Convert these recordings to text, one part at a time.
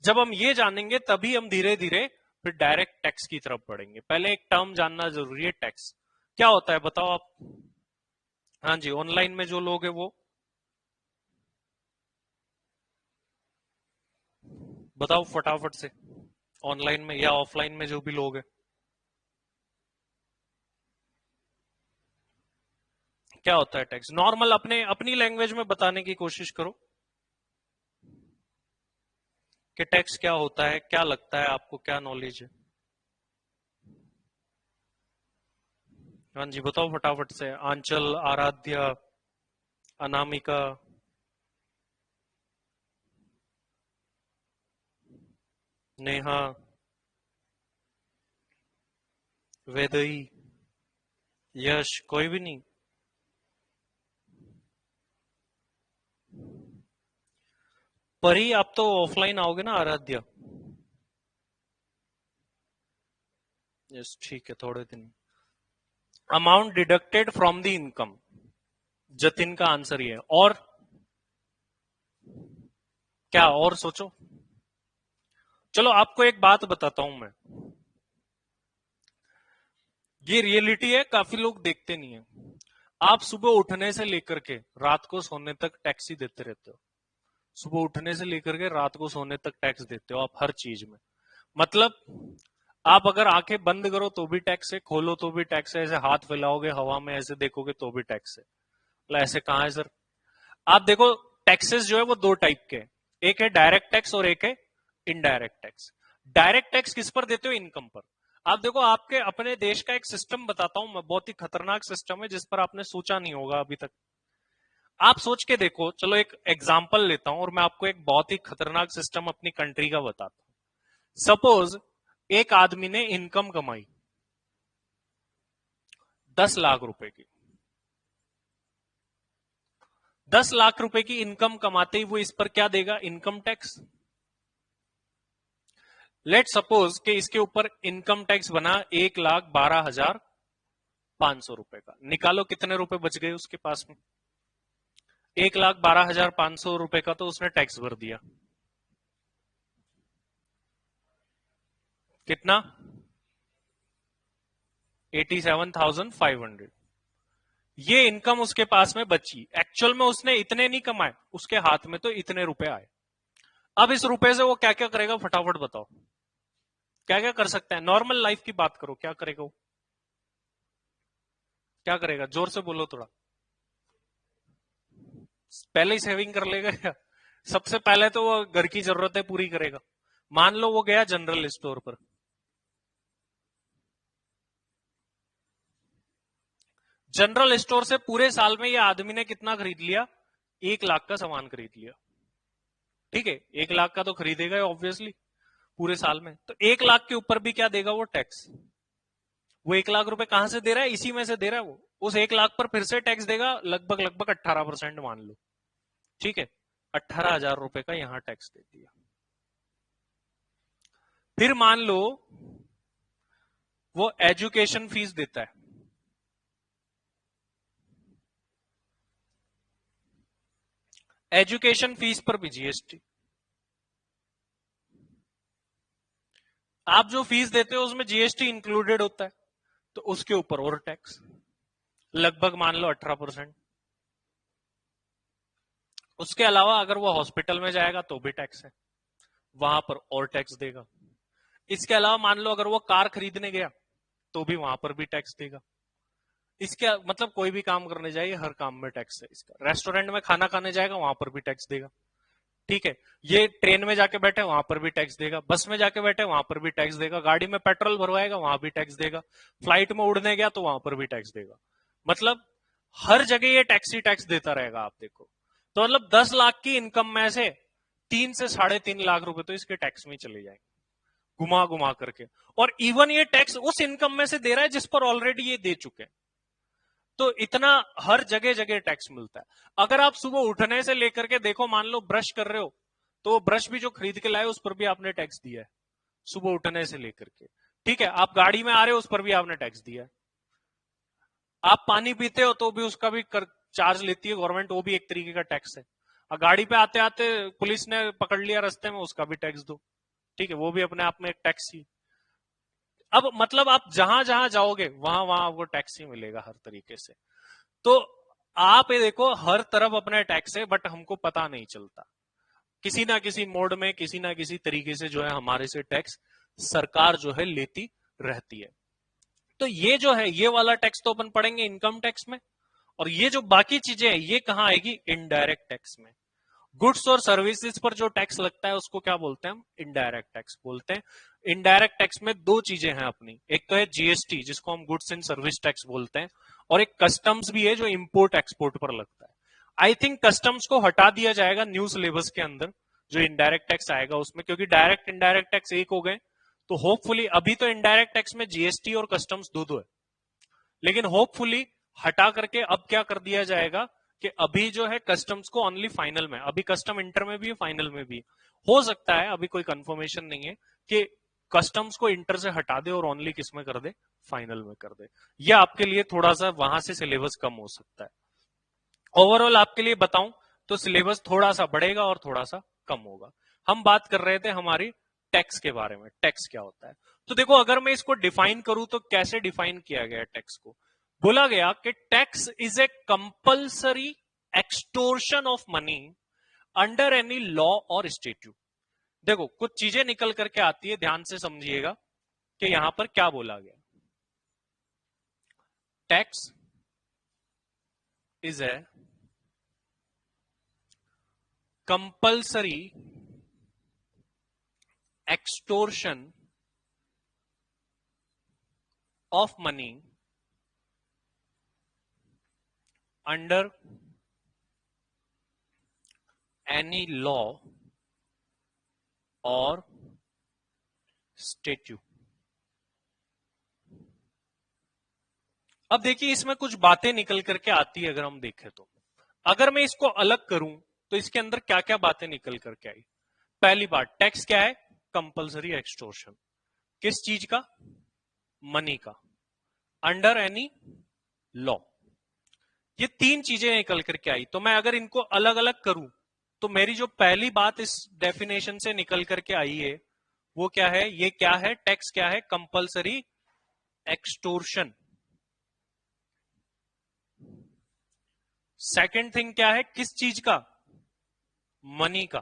जब हम ये जानेंगे तभी हम धीरे धीरे फिर डायरेक्ट टैक्स की तरफ बढ़ेंगे। पहले एक टर्म जानना जरूरी है, टैक्स क्या होता है बताओ आप। हाँ जी, ऑनलाइन में जो लोग हैं वो बताओ फटाफट से, ऑनलाइन में या ऑफलाइन में जो भी लोग हैं, क्या होता है टैक्स। नॉर्मल अपने अपनी लैंग्वेज में बताने की कोशिश करो कि टैक्स क्या होता है, क्या लगता है आपको, क्या नॉलेज है। हाँ जी बताओ फटाफट से, आंचल, आराध्या, अनामिका, नेहा, वेदई, यश, कोई भी नहीं। परी आप तो ऑफलाइन आओगे ना आराध्या। यस ठीक है, थोड़े दिन। Amount deducted from the income, Jatin का आंसर ये है। और क्या और सोचो। चलो आपको एक बात बताता हूं मैं, ये रियलिटी है, काफी लोग देखते नहीं है। आप सुबह उठने से लेकर के रात को सोने तक टैक्स ही देते रहते हो। सुबह उठने से लेकर के रात को सोने तक टैक्स देते हो आप हर चीज में। मतलब आप अगर आंखें बंद करो तो भी टैक्स है, खोलो तो भी टैक्स है, ऐसे हाथ फैलाओगे हवा में ऐसे देखोगे तो भी टैक्स है। मतलब ऐसे कहां है सर। आप देखो, टैक्सेस जो है वो दो टाइप के हैं। एक है डायरेक्ट टैक्स और एक है इनडायरेक्ट टैक्स। डायरेक्ट टैक्स किस पर देते हो, इनकम पर। आप देखो, आपके अपने देश का एक सिस्टम बताता हूं मैं, बहुत ही खतरनाक सिस्टम है जिस पर आपने सोचा नहीं होगा अभी तक। आप सोच के देखो, चलो एक एग्जांपल लेता हूं और मैं आपको एक बहुत ही खतरनाक सिस्टम अपनी कंट्री का बताता हूं। सपोज एक आदमी ने इनकम कमाई 10 लाख रुपए की। 10 लाख रुपए की इनकम कमाते ही वो इस पर क्या देगा, इनकम टैक्स। लेट सपोज कि इसके ऊपर इनकम टैक्स बना 1,12,500 रुपए का। निकालो कितने रुपए बच गए उसके पास में। 1,12,500 रुपए का तो उसने टैक्स भर दिया। कितना, 87,500। ये इनकम उसके पास में बची। एक्चुअल में उसने इतने नहीं कमाए, उसके हाथ में तो इतने रुपए आए। अब इस रुपए से वो क्या क्या करेगा फटाफट बताओ। क्या क्या कर सकता है, नॉर्मल लाइफ की बात करो, क्या करेगा वो, क्या करेगा, जोर से बोलो थोड़ा। पहले ही सेविंग कर लेगा क्या। सबसे पहले तो वो घर की जरूरतें पूरी करेगा। मान लो वो गया जनरल स्टोर पर, जनरल स्टोर से पूरे साल में ये आदमी ने कितना खरीद लिया, 1 लाख का सामान खरीद लिया। ठीक है, 1 लाख का तो खरीदेगा ऑब्वियसली पूरे साल में, तो 1 लाख के ऊपर भी क्या देगा वो, टैक्स। वो 1 लाख रुपए कहां से दे रहा है, इसी में से दे रहा है वो। उस 1 लाख पर फिर से टैक्स देगा, लगभग लगभग 18% मान लो। ठीक है, 18,000 रुपए का यहां टैक्स दे दिया। फिर मान लो वो एजुकेशन फीस देता है, एजुकेशन फीस पर भी जीएसटी। आप जो फीस देते हो उसमें जीएसटी इंक्लूडेड होता है, तो उसके ऊपर और टैक्स, लगभग मान लो 18%। उसके अलावा अगर वो हॉस्पिटल में जाएगा तो भी टैक्स है, वहां पर और टैक्स देगा। इसके अलावा मान लो अगर वो कार खरीदने गया तो भी वहां पर भी टैक्स देगा। इसके मतलब कोई भी काम करने जाइए हर काम में टैक्स है इसका। रेस्टोरेंट में खाना खाने जाएगा वहां पर भी टैक्स देगा। ठीक है, ये ट्रेन में जाके बैठे वहां पर भी टैक्स देगा, बस में जाके बैठे वहां पर भी टैक्स देगा, गाड़ी में पेट्रोल भरवाएगा वहां भी टैक्स देगा, फ्लाइट में उड़ने गया तो वहां पर भी टैक्स देगा। मतलब हर जगह ये टैक्स ही टैक्स देता रहेगा आप देखो। तो मतलब 10 लाख की इनकम में से 3 से 3.5 लाख रुपए तो इसके टैक्स में चले जाएंगे, घुमा घुमा करके। और इवन ये टैक्स उस इनकम में से दे रहा है जिस पर ऑलरेडी ये दे चुके हैं। तो इतना हर जगह जगह टैक्स मिलता है। अगर आप सुबह उठने से लेकर के देखो, मान लो ब्रश कर रहे हो, तो ब्रश भी जो खरीद के लाए उस पर भी आपने टैक्स दिया है, सुबह उठने से लेकर के। ठीक है, आप गाड़ी में आ रहे हो उस पर भी आपने टैक्स दिया है। आप पानी पीते हो तो भी उसका भी चार्ज लेती है गवर्नमेंट, वो भी एक तरीके का टैक्स है। और गाड़ी पे आते आते पुलिस ने पकड़ लिया रास्ते में, उसका भी टैक्स दो। ठीक है, वो भी अपने आप में एक टैक्स ही। अब मतलब आप जहां जहां जाओगे वहां वहां आपको टैक्स ही मिलेगा हर तरीके से। तो आप ये देखो हर तरफ अपना टैक्स है, बट हमको पता नहीं चलता। किसी ना किसी मोड में किसी ना किसी तरीके से जो है हमारे से टैक्स सरकार जो है लेती रहती है। तो ये जो है ये वाला टैक्स तो अपन पढ़ेंगे इनकम टैक्स में, और ये जो बाकी चीजें हैं ये कहां आएगी, इनडायरेक्ट टैक्स में। गुड्स और सर्विसेज पर जो टैक्स लगता है उसको क्या बोलते हैं हम, इनडायरेक्ट टैक्स बोलते हैं। इनडायरेक्ट टैक्स में दो चीजें हैं अपनी, एक तो है जीएसटी जिसको हम गुड्स एंड सर्विस टैक्स बोलते हैं, और एक कस्टम्स भी है जो इंपोर्ट एक्सपोर्ट पर लगता है। आई थिंक कस्टम्स को हटा दिया जाएगा न्यू सिलेबस के अंदर जो इनडायरेक्ट टैक्स आएगा उसमें, क्योंकि डायरेक्ट इनडायरेक्ट टैक्स एक हो गए। तो होपफुली अभी तो इनडायरेक्ट टैक्स में जीएसटी और कस्टम्स दो दो है, लेकिन होपफुली हटा करके अब क्या कर दिया जाएगा कि अभी जो है कस्टम्स को ओनली फाइनल में, अभी कस्टम इंटर में भी है फाइनल में भी हो सकता है, अभी कोई कंफर्मेशन नहीं है कि कस्टम्स को इंटर से हटा दे और ओनली किस में कर दे, फाइनल में कर दे। यह आपके लिए थोड़ा सा वहां से सिलेबस कम हो सकता है। ओवरऑल आपके लिए बताऊं तो सिलेबस थोड़ा सा बढ़ेगा और थोड़ा सा कम होगा। हम बात कर रहे थे हमारी टैक्स के बारे में, टैक्स क्या होता है। तो देखो अगर मैं इसको डिफाइन करूं तो कैसे डिफाइन किया गया है टैक्स को, बोला गया कि tax is a compulsory extortion of money under any law और स्टेट्यूट। देखो कुछ चीजें निकल करके आती है, ध्यान से समझिएगा कि यहां पर क्या बोला गया। Tax is a compulsory extortion of money under any law or statute। अब देखिए इसमें कुछ बातें निकल करके आती है, अगर हम देखें तो अगर मैं इसको अलग करूं तो इसके अंदर क्या क्या बातें निकल करके आई। पहली बात, टैक्स क्या है, कंपल्सरी एक्सटोर्शन, किस चीज का, मनी का, अंडर एनी लॉ। ये तीन चीजें निकल करके आई। तो मैं अगर इनको अलग अलग करूं तो मेरी जो पहली बात इस डेफिनेशन से निकल करके आई है वो क्या है, ये क्या है, टैक्स क्या है, कंपल्सरी एक्सटोर्शन। सेकंड थिंग क्या है, किस चीज का, मनी का।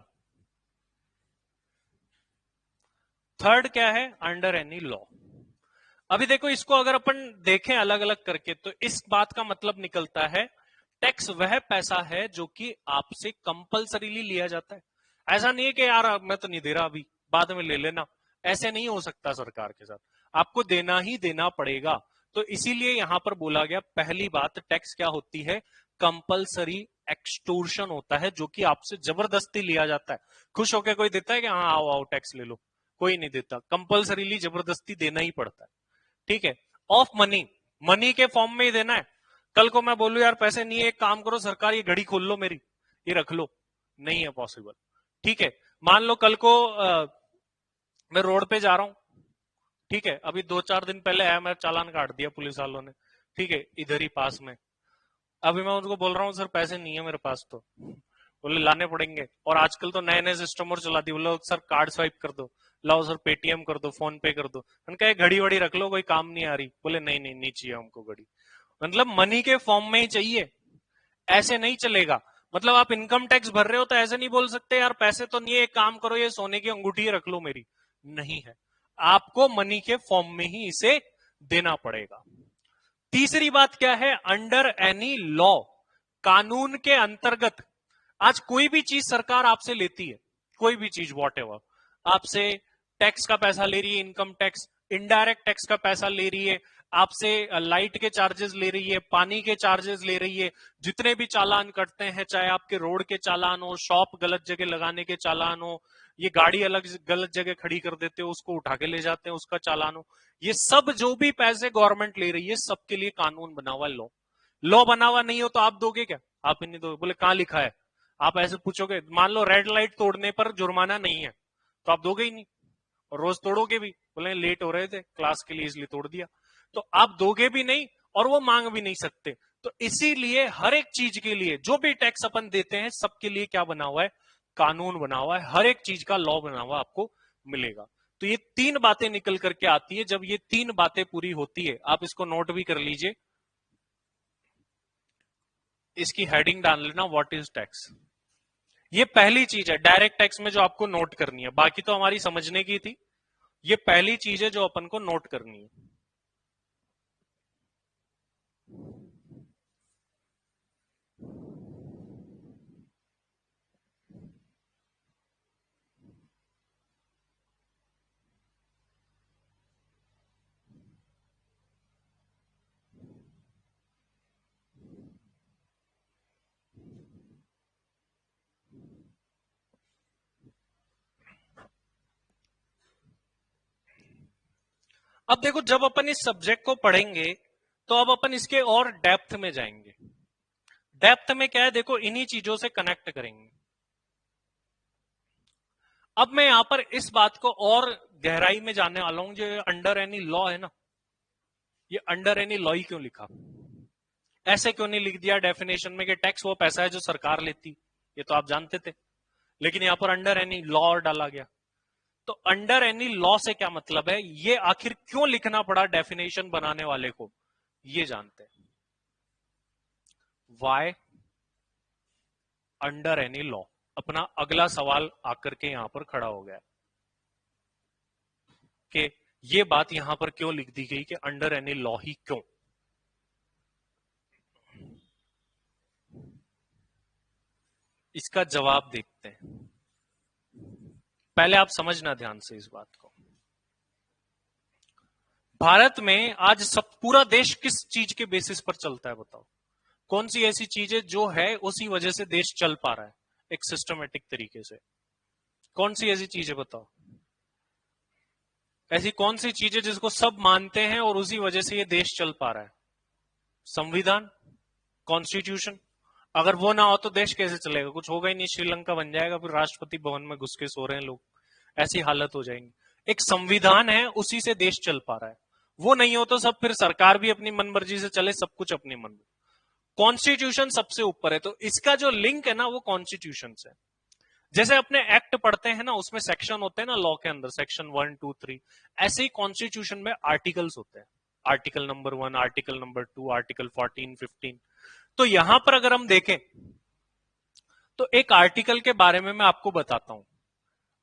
थर्ड क्या है, अंडर एनी लॉ। अभी देखो इसको अगर अपन देखें अलग अलग करके तो इस बात का मतलब निकलता है टैक्स वह पैसा है जो कि आपसे कंपल्सरीली लिया जाता है। ऐसा नहीं है कि यार मैं तो नहीं दे रहा अभी बाद में ले लेना, ऐसे नहीं हो सकता सरकार के साथ, आपको देना ही देना पड़ेगा। तो इसीलिए यहां पर बोला गया पहली बात, टैक्स क्या होती है, कंपल्सरी एक्सटोर्शन होता है जो कि आपसे जबरदस्ती लिया जाता है। खुश होकर कोई देता है कि हाँ आओ आओ टैक्स ले लो, कोई नहीं देता, कंपल्सरीली जबरदस्ती देना ही पड़ता है। ठीक है, ऑफ मनी, मनी के फॉर्म में ही देना है। कल को मैं बोलूं यार पैसे नहीं है, एक काम करो सरकार ये घड़ी खोल लो मेरी, ये रख लो, नहीं है पॉसिबल। ठीक है, मान लो कल को मैं रोड पे जा रहा हूं, ठीक है, अभी 2-4 दिन पहले आया, मैं चालान काट दिया पुलिस वालों ने, ठीक है, इधर ही पास में। अभी मैं उनको बोल रहा हूँ सर पैसे नहीं है मेरे पास, तो बोले लाने पड़ेंगे। और आजकल तो नए नए सिस्टम और चला दिए, बोलो सर कार्ड स्वाइप कर दो, लाओ सर पेटीएम कर दो, फोन पे कर दो। उनका एक घड़ी वड़ी रख लो, कोई काम नहीं आ रही, बोले नहीं नहीं नहीं चाहिए हमको घड़ी। मतलब मनी के फॉर्म में ही चाहिए, ऐसे नहीं चलेगा। मतलब आप इनकम टैक्स भर रहे हो तो ऐसे नहीं बोल सकते यार पैसे तो नहीं है, एक काम करो ये सोने की अंगूठी रख लो मेरी, नहीं है, आपको मनी के फॉर्म में ही इसे देना पड़ेगा। तीसरी बात क्या है, अंडर एनी लॉ, कानून के अंतर्गत। आज कोई भी चीज सरकार आपसे लेती है, कोई भी चीज वॉट आपसे टैक्स का पैसा ले रही है, इनकम टैक्स, इनडायरेक्ट टैक्स का पैसा ले रही है, आपसे लाइट के चार्जेस ले रही है, पानी के चार्जेस ले रही है, जितने भी चालान कटते हैं, चाहे आपके रोड के चालान हो, शॉप गलत जगह लगाने के चालान हो, ये गाड़ी अलग गलत जगह खड़ी कर देते हो उसको उठा के ले जाते हैं उसका चालान हो, ये सब जो भी पैसे गवर्नमेंट ले रही है सबके लिए कानून बना हुआ, लॉ। लॉ बना हुआ नहीं हो तो आप दोगे क्या, आप ही नहीं दोगे। बोले कहां लिखा है, आप ऐसे पूछोगे, मान लो रेड लाइट तोड़ने पर जुर्माना नहीं है तो आप दोगे ही नहीं, और रोज तोड़ोगे भी, बोले लेट हो रहे थे क्लास के लिए इसलिए तोड़ दिया, तो आप दोगे भी नहीं और वो मांग भी नहीं सकते। तो इसीलिए हर एक चीज के लिए जो भी टैक्स अपन देते हैं सबके लिए क्या बना हुआ है, कानून बना हुआ है, हर एक चीज का लॉ बना हुआ आपको मिलेगा। तो ये तीन बातें निकल करके आती है। जब ये तीन बातें पूरी होती है, आप इसको नोट भी कर लीजिए, इसकी हेडिंग डाल लेना, व्हाट इज टैक्स। ये पहली चीज है डायरेक्ट टैक्स में जो आपको नोट करनी है, बाकी तो हमारी समझने की थी। ये पहली चीज है जो अपन को नोट करनी है। अब देखो, जब अपन इस सब्जेक्ट को पढ़ेंगे तो अब अपन इसके और डेप्थ में जाएंगे। डेप्थ में क्या है, देखो इन्हीं चीजों से कनेक्ट करेंगे। अब मैं यहां पर इस बात को और गहराई में जानने वाला हूं, जो अंडर एनी लॉ है ना, ये अंडर एनी लॉ ही क्यों लिखा, ऐसे क्यों नहीं लिख दिया डेफिनेशन में कि टैक्स वो पैसा है जो सरकार लेती, ये तो आप जानते थे, लेकिन यहां पर अंडर एनी लॉ डाला गया। तो अंडर एनी लॉ से क्या मतलब है, ये आखिर क्यों लिखना पड़ा डेफिनेशन बनाने वाले को, ये जानते हैं। वाई अंडर एनी लॉ, अपना अगला सवाल आकर के यहां पर खड़ा हो गया कि ये बात यहां पर क्यों लिख दी गई कि अंडर एनी लॉ ही क्यों। इसका जवाब देखते हैं, पहले आप समझना ध्यान से इस बात को। भारत में आज सब पूरा देश किस चीज के बेसिस पर चलता है बताओ, कौन सी ऐसी चीज है जो है उसी वजह से देश चल पा रहा है एक सिस्टमेटिक तरीके से, कौन सी ऐसी चीज है बताओ, ऐसी कौन सी चीज है जिसको सब मानते हैं और उसी वजह से ये देश चल पा रहा है, संविधान, कॉन्स्टिट्यूशन। अगर वो ना हो तो देश कैसे चलेगा, कुछ होगा ही नहीं, श्रीलंका बन जाएगा, फिर राष्ट्रपति भवन में घुस के सो रहे हैं लोग, ऐसी हालत हो जाएंगी। एक संविधान है, उसी से देश चल पा रहा है, वो नहीं हो तो सब फिर सरकार भी अपनी मनमर्जी से चले, सब कुछ अपनी मन में। कॉन्स्टिट्यूशन सबसे ऊपर है, तो इसका जो लिंक है ना वो कॉन्स्टिट्यूशन से। जैसे अपने एक्ट पढ़ते हैं ना, उसमें सेक्शन होते हैं ना लॉ के अंदर, सेक्शन 1, 2, 3, ऐसे ही कॉन्स्टिट्यूशन में आर्टिकल्स होते हैं, article number 1, article number 2, article 14, 15। तो यहां पर अगर हम देखें तो एक आर्टिकल के बारे में मैं आपको बताता हूं,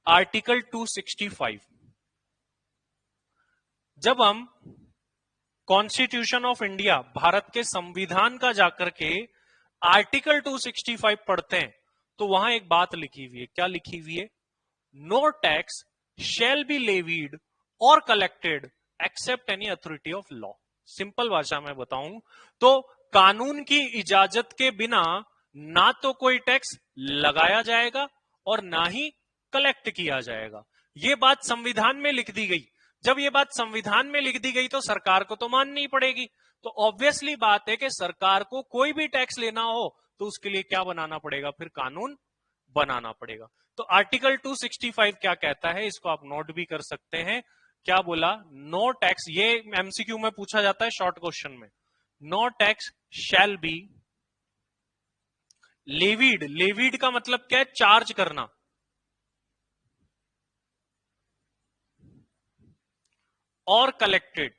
आर्टिकल 265। जब हम कॉन्स्टिट्यूशन ऑफ इंडिया, भारत के संविधान का जाकर के आर्टिकल 265 पढ़ते हैं तो वहां एक बात लिखी हुई है, क्या लिखी हुई है, no tax shall B levied और collected except any authority of law. Simple भाषा में बताऊं तो कानून की इजाजत के बिना ना तो कोई टैक्स लगाया जाएगा और ना ही कलेक्ट किया जाएगा। ये बात संविधान में लिख दी गई। जब ये बात संविधान में लिख दी गई तो सरकार को तो माननी पड़ेगी। तो ऑब्वियसली बात है कि सरकार को कोई भी टैक्स लेना हो तो उसके लिए क्या बनाना पड़ेगा, फिर कानून बनाना पड़ेगा। तो आर्टिकल 265 क्या कहता है, इसको आप नोट भी कर सकते हैं। क्या बोला, नो टैक्स, ये एमसीक्यू में पूछा जाता है शॉर्ट क्वेश्चन में, no tax shall B levied. Levied का मतलब क्या है, चार्ज करना, और collected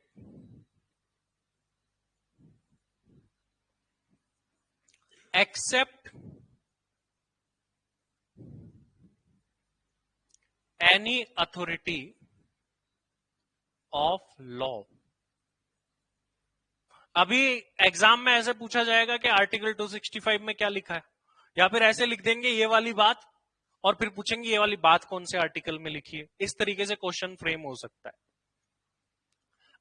except any authority of law. अभी एग्जाम में ऐसे पूछा जाएगा कि आर्टिकल 265 में क्या लिखा है, या फिर ऐसे लिख देंगे ये वाली बात और फिर पूछेंगे ये वाली बात कौन से आर्टिकल में लिखी है। इस तरीके से क्वेश्चन फ्रेम हो सकता है।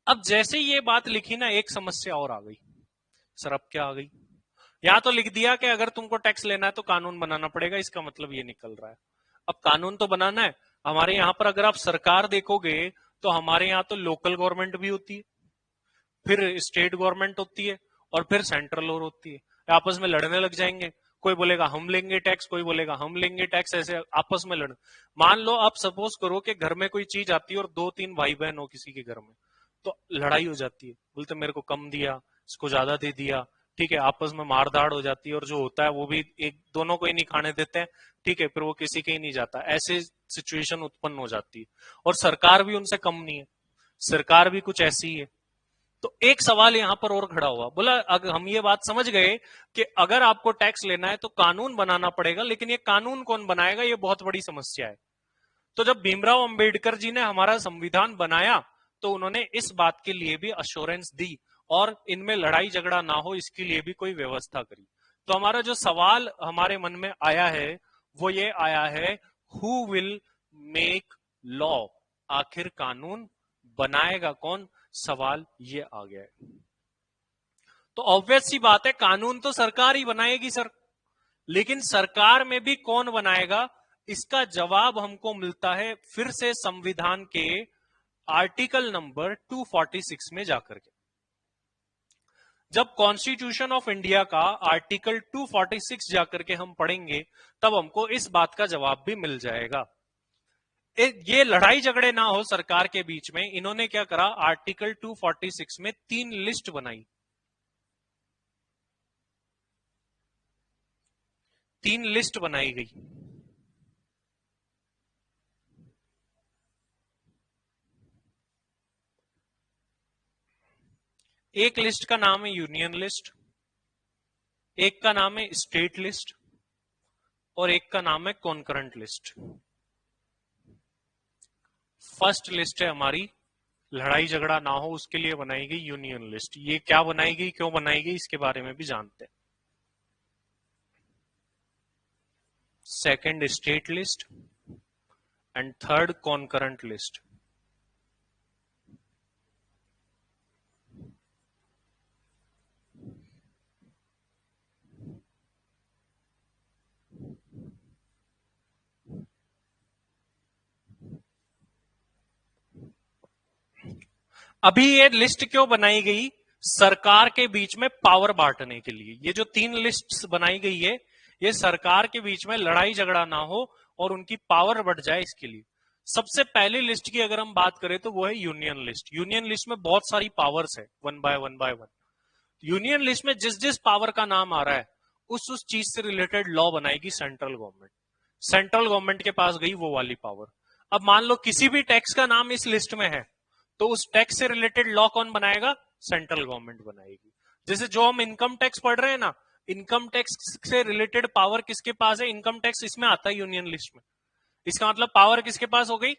अब जैसे ये बात लिखी ना, एक समस्या और आ गई। सर अब क्या आ गई, यहां तो लिख दिया कि अगर तुमको टैक्स लेना है तो कानून बनाना पड़ेगा, इसका मतलब ये निकल रहा है अब कानून तो बनाना है। हमारे यहां पर अगर आप सरकार देखोगे तो हमारे यहां तो लोकल गवर्नमेंट भी होती है, फिर स्टेट गवर्नमेंट होती है, और फिर सेंट्रल और होती है। आपस में लड़ने लग जाएंगे, कोई बोलेगा हम लेंगे टैक्स, कोई बोलेगा हम लेंगे टैक्स, ऐसे आपस में लड़। मान लो आप सपोज करो कि घर में कोई चीज आती है और 2-3 भाई बहन हो किसी के घर में, तो लड़ाई हो जाती है, बोलते मेरे को कम दिया, इसको ज्यादा दे दिया, ठीक है, आपस में मारधाड़ हो जाती है और जो होता है वो भी एक दोनों को ही नहीं खाने देते हैं, ठीक है, फिर वो किसी के ही नहीं जाता, ऐसे सिचुएशन उत्पन्न हो जाती है। और सरकार भी उनसे कम नहीं है, सरकार भी कुछ ऐसी ही है। तो एक सवाल यहां पर और खड़ा हुआ, बोला अगर हम ये बात समझ गए कि अगर आपको टैक्स लेना है तो कानून बनाना पड़ेगा, लेकिन ये कानून कौन बनाएगा, ये बहुत बड़ी समस्या है। तो जब भीमराव अंबेडकर जी ने हमारा संविधान बनाया तो उन्होंने इस बात के लिए भी अश्योरेंस दी और इनमें लड़ाई झगड़ा ना हो इसके लिए भी कोई व्यवस्था करी। तो हमारा जो सवाल हमारे मन में आया है वो ये आया है, हु विल मेक लॉ, आखिर कानून बनाएगा कौन, सवाल ये आ गया है। तो ऑब्वियस सी बात है, कानून तो सरकार ही बनाएगी सर, लेकिन सरकार में भी कौन बनाएगा, इसका जवाब हमको मिलता है फिर से संविधान के आर्टिकल नंबर 246 में जाकर के। जब कॉन्स्टिट्यूशन ऑफ इंडिया का आर्टिकल 246 जाकर के हम पढ़ेंगे तब हमको इस बात का जवाब भी मिल जाएगा। ये लड़ाई झगड़े ना हो सरकार के बीच में, इन्होंने क्या करा, आर्टिकल 246 में 3 लिस्ट बनाई, 3 लिस्ट बनाई गई। एक लिस्ट का नाम है यूनियन लिस्ट, एक का नाम है स्टेट लिस्ट और एक का नाम है कॉन्करेंट लिस्ट। फर्स्ट लिस्ट है हमारी, लड़ाई झगड़ा ना हो उसके लिए बनाई गई यूनियन लिस्ट। ये क्या बनाई गई, क्यों बनाई गई, इसके बारे में भी जानते हैं। Second state list and third concurrent list. अभी ये लिस्ट क्यों बनाई गई, सरकार के बीच में पावर बांटने के लिए। ये जो 3 लिस्ट्स बनाई गई है ये सरकार के बीच में लड़ाई झगड़ा ना हो और उनकी पावर बढ़ जाए इसके लिए। सबसे पहली लिस्ट की अगर हम बात करें तो वो है यूनियन लिस्ट। यूनियन लिस्ट में बहुत सारी पावर्स है, one by one. Union list में जिस जिस पावर का नाम आ रहा है उस चीज से रिलेटेड लॉ बनाएगी सेंट्रल गवर्नमेंट। सेंट्रल गवर्नमेंट के पास गई वो वाली पावर। अब मान लो किसी भी टैक्स का नाम इस लिस्ट में है तो उस टैक्स से रिलेटेड लॉ कौन बनाएगा, सेंट्रल गवर्नमेंट बनाएगी। जैसे जो हम इनकम टैक्स पढ़ रहे हैं ना, इनकम टैक्स से रिलेटेड पावर किसके पास है, इनकम टैक्स इसमें आता है यूनियन लिस्ट में। इसका मतलब पावर किसके पास हो गई,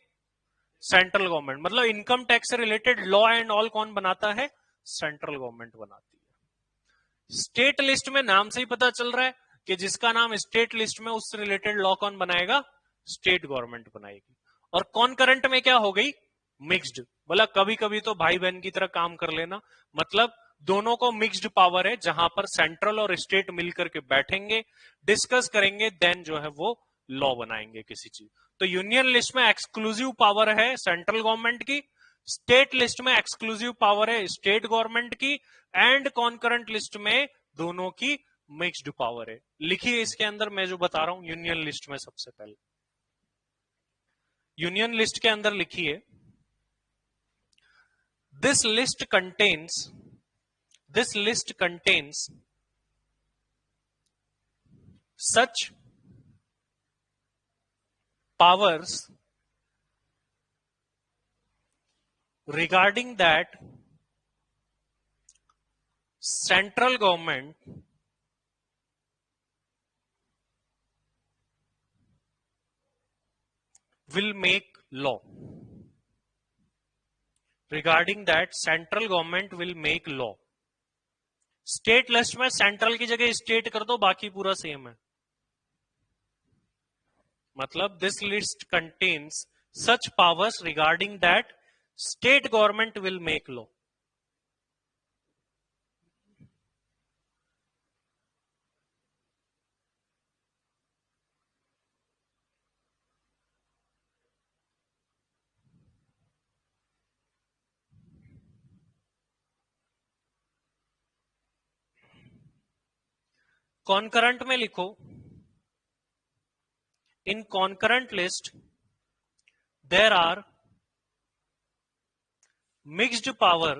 सेंट्रल गवर्नमेंट। मतलब इनकम टैक्स से रिलेटेड लॉ एंड ऑल कौन बनाता है, सेंट्रल गवर्नमेंट बनाती है। स्टेट लिस्ट में नाम से ही पता चल रहा है कि जिसका नाम स्टेट लिस्ट में, उससे रिलेटेड लॉ कौन बनाएगा, स्टेट गवर्नमेंट बनाएगी। और कॉन्करेंट में क्या हो गई, मिक्स्ड। बोला कभी कभी तो भाई बहन की तरह काम कर लेना, मतलब दोनों को मिक्स्ड पावर है, जहां पर सेंट्रल और स्टेट मिलकर के बैठेंगे, डिस्कस करेंगे, देन जो है वो लॉ बनाएंगे किसी चीज। तो यूनियन लिस्ट में एक्सक्लूसिव पावर है सेंट्रल गवर्नमेंट की, स्टेट लिस्ट में एक्सक्लूसिव पावर है स्टेट गवर्नमेंट की, एंड कॉन्करेंट लिस्ट में दोनों की मिक्स्ड पावर है। लिखिए इसके अंदर मैं जो बता रहा हूं, यूनियन लिस्ट में सबसे पहले, यूनियन लिस्ट के अंदर लिखिए, this list contains such powers regarding that central government will make law, regarding that central government will make law। State list में सेंट्रल की जगह स्टेट कर दो, बाकी पूरा सेम है। मतलब this list contains such powers regarding that state government will make law. Concurrent में लिखो, in concurrent list there are mixed power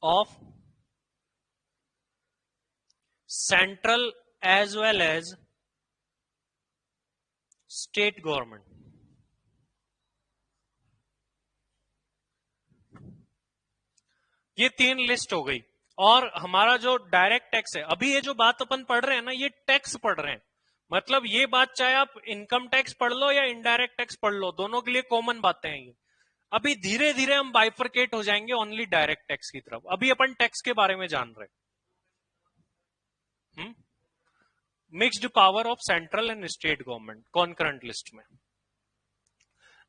of central as well as state government. ये 3 लिस्ट हो गई। और हमारा जो डायरेक्ट टैक्स है, अभी ये जो बात अपन पढ़ रहे हैं ना, ये टैक्स पढ़ रहे हैं। मतलब ये बात चाहे आप इनकम टैक्स पढ़ लो या इनडायरेक्ट टैक्स पढ़ लो, दोनों के लिए कॉमन बातें हैं ये। अभी धीरे धीरे हम बाइफरकेट हो जाएंगे ओनली डायरेक्ट टैक्स की तरफ। अभी अपन टैक्स के बारे में जान रहे हैं। Mixed power of central and state government concurrent list में।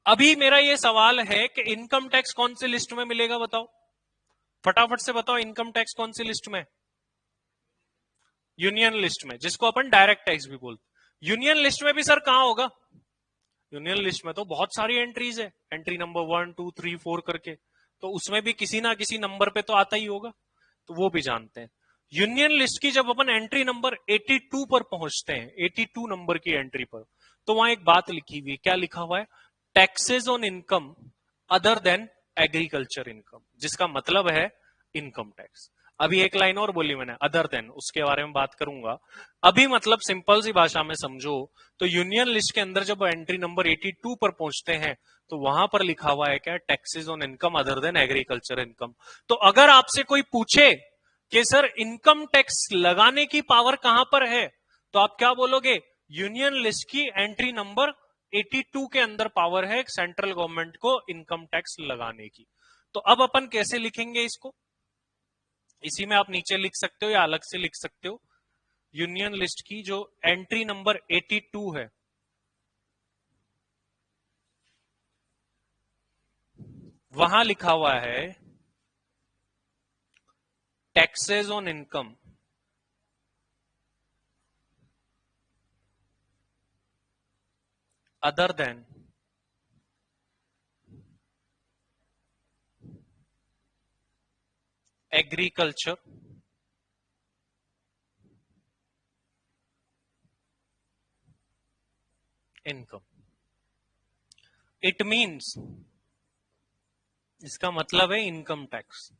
अभी मेरा ये सवाल है कि इनकम टैक्स कौन सी लिस्ट में मिलेगा, बताओ फटाफट से बताओ। इनकम टैक्स कौन सी लिस्ट में? यूनियन लिस्ट में, जिसको अपन डायरेक्ट टैक्स भी बोलते। यूनियन लिस्ट में भी सर कहां होगा? यूनियन लिस्ट में तो बहुत सारी एंट्रीज है, एंट्री नंबर 1 2 3 4 करके, तो उसमें भी किसी ना किसी नंबर पे तो आता ही होगा, तो वो भी जानते हैं। यूनियन लिस्ट की जब अपन एंट्री नंबर 82 पर पहुंचते हैं, 82 नंबर की एंट्री पर, तो वहां एक बात लिखी हुई, क्या लिखा हुआ है? Taxes on income other than agriculture income, जिसका मतलब है इनकम टैक्स। अभी एक लाइन और बोली मैंने, अदर देन, उसके बारे में बात करूंगा। अभी मतलब सिंपल सी भाषा में समझो तो यूनियन लिस्ट के अंदर जब एंट्री नंबर 82 पर पहुंचते हैं तो वहां पर लिखा हुआ है क्या? Taxes on income other than agriculture income. तो अगर आपसे कोई पूछे कि सर इनकम टैक्स लगाने की पावर कहां पर है, तो आप क्या बोलोगे? यूनियन लिस्ट की एंट्री नंबर 82 के अंदर पावर है सेंट्रल गवर्नमेंट को इनकम टैक्स लगाने की। तो अब अपन कैसे लिखेंगे इसको? इसी में आप नीचे लिख सकते हो या अलग से लिख सकते हो। यूनियन लिस्ट की जो एंट्री नंबर 82 है, वहां लिखा हुआ है taxes on income other than agriculture income. It means, इसका मतलब है इनकम टैक्स।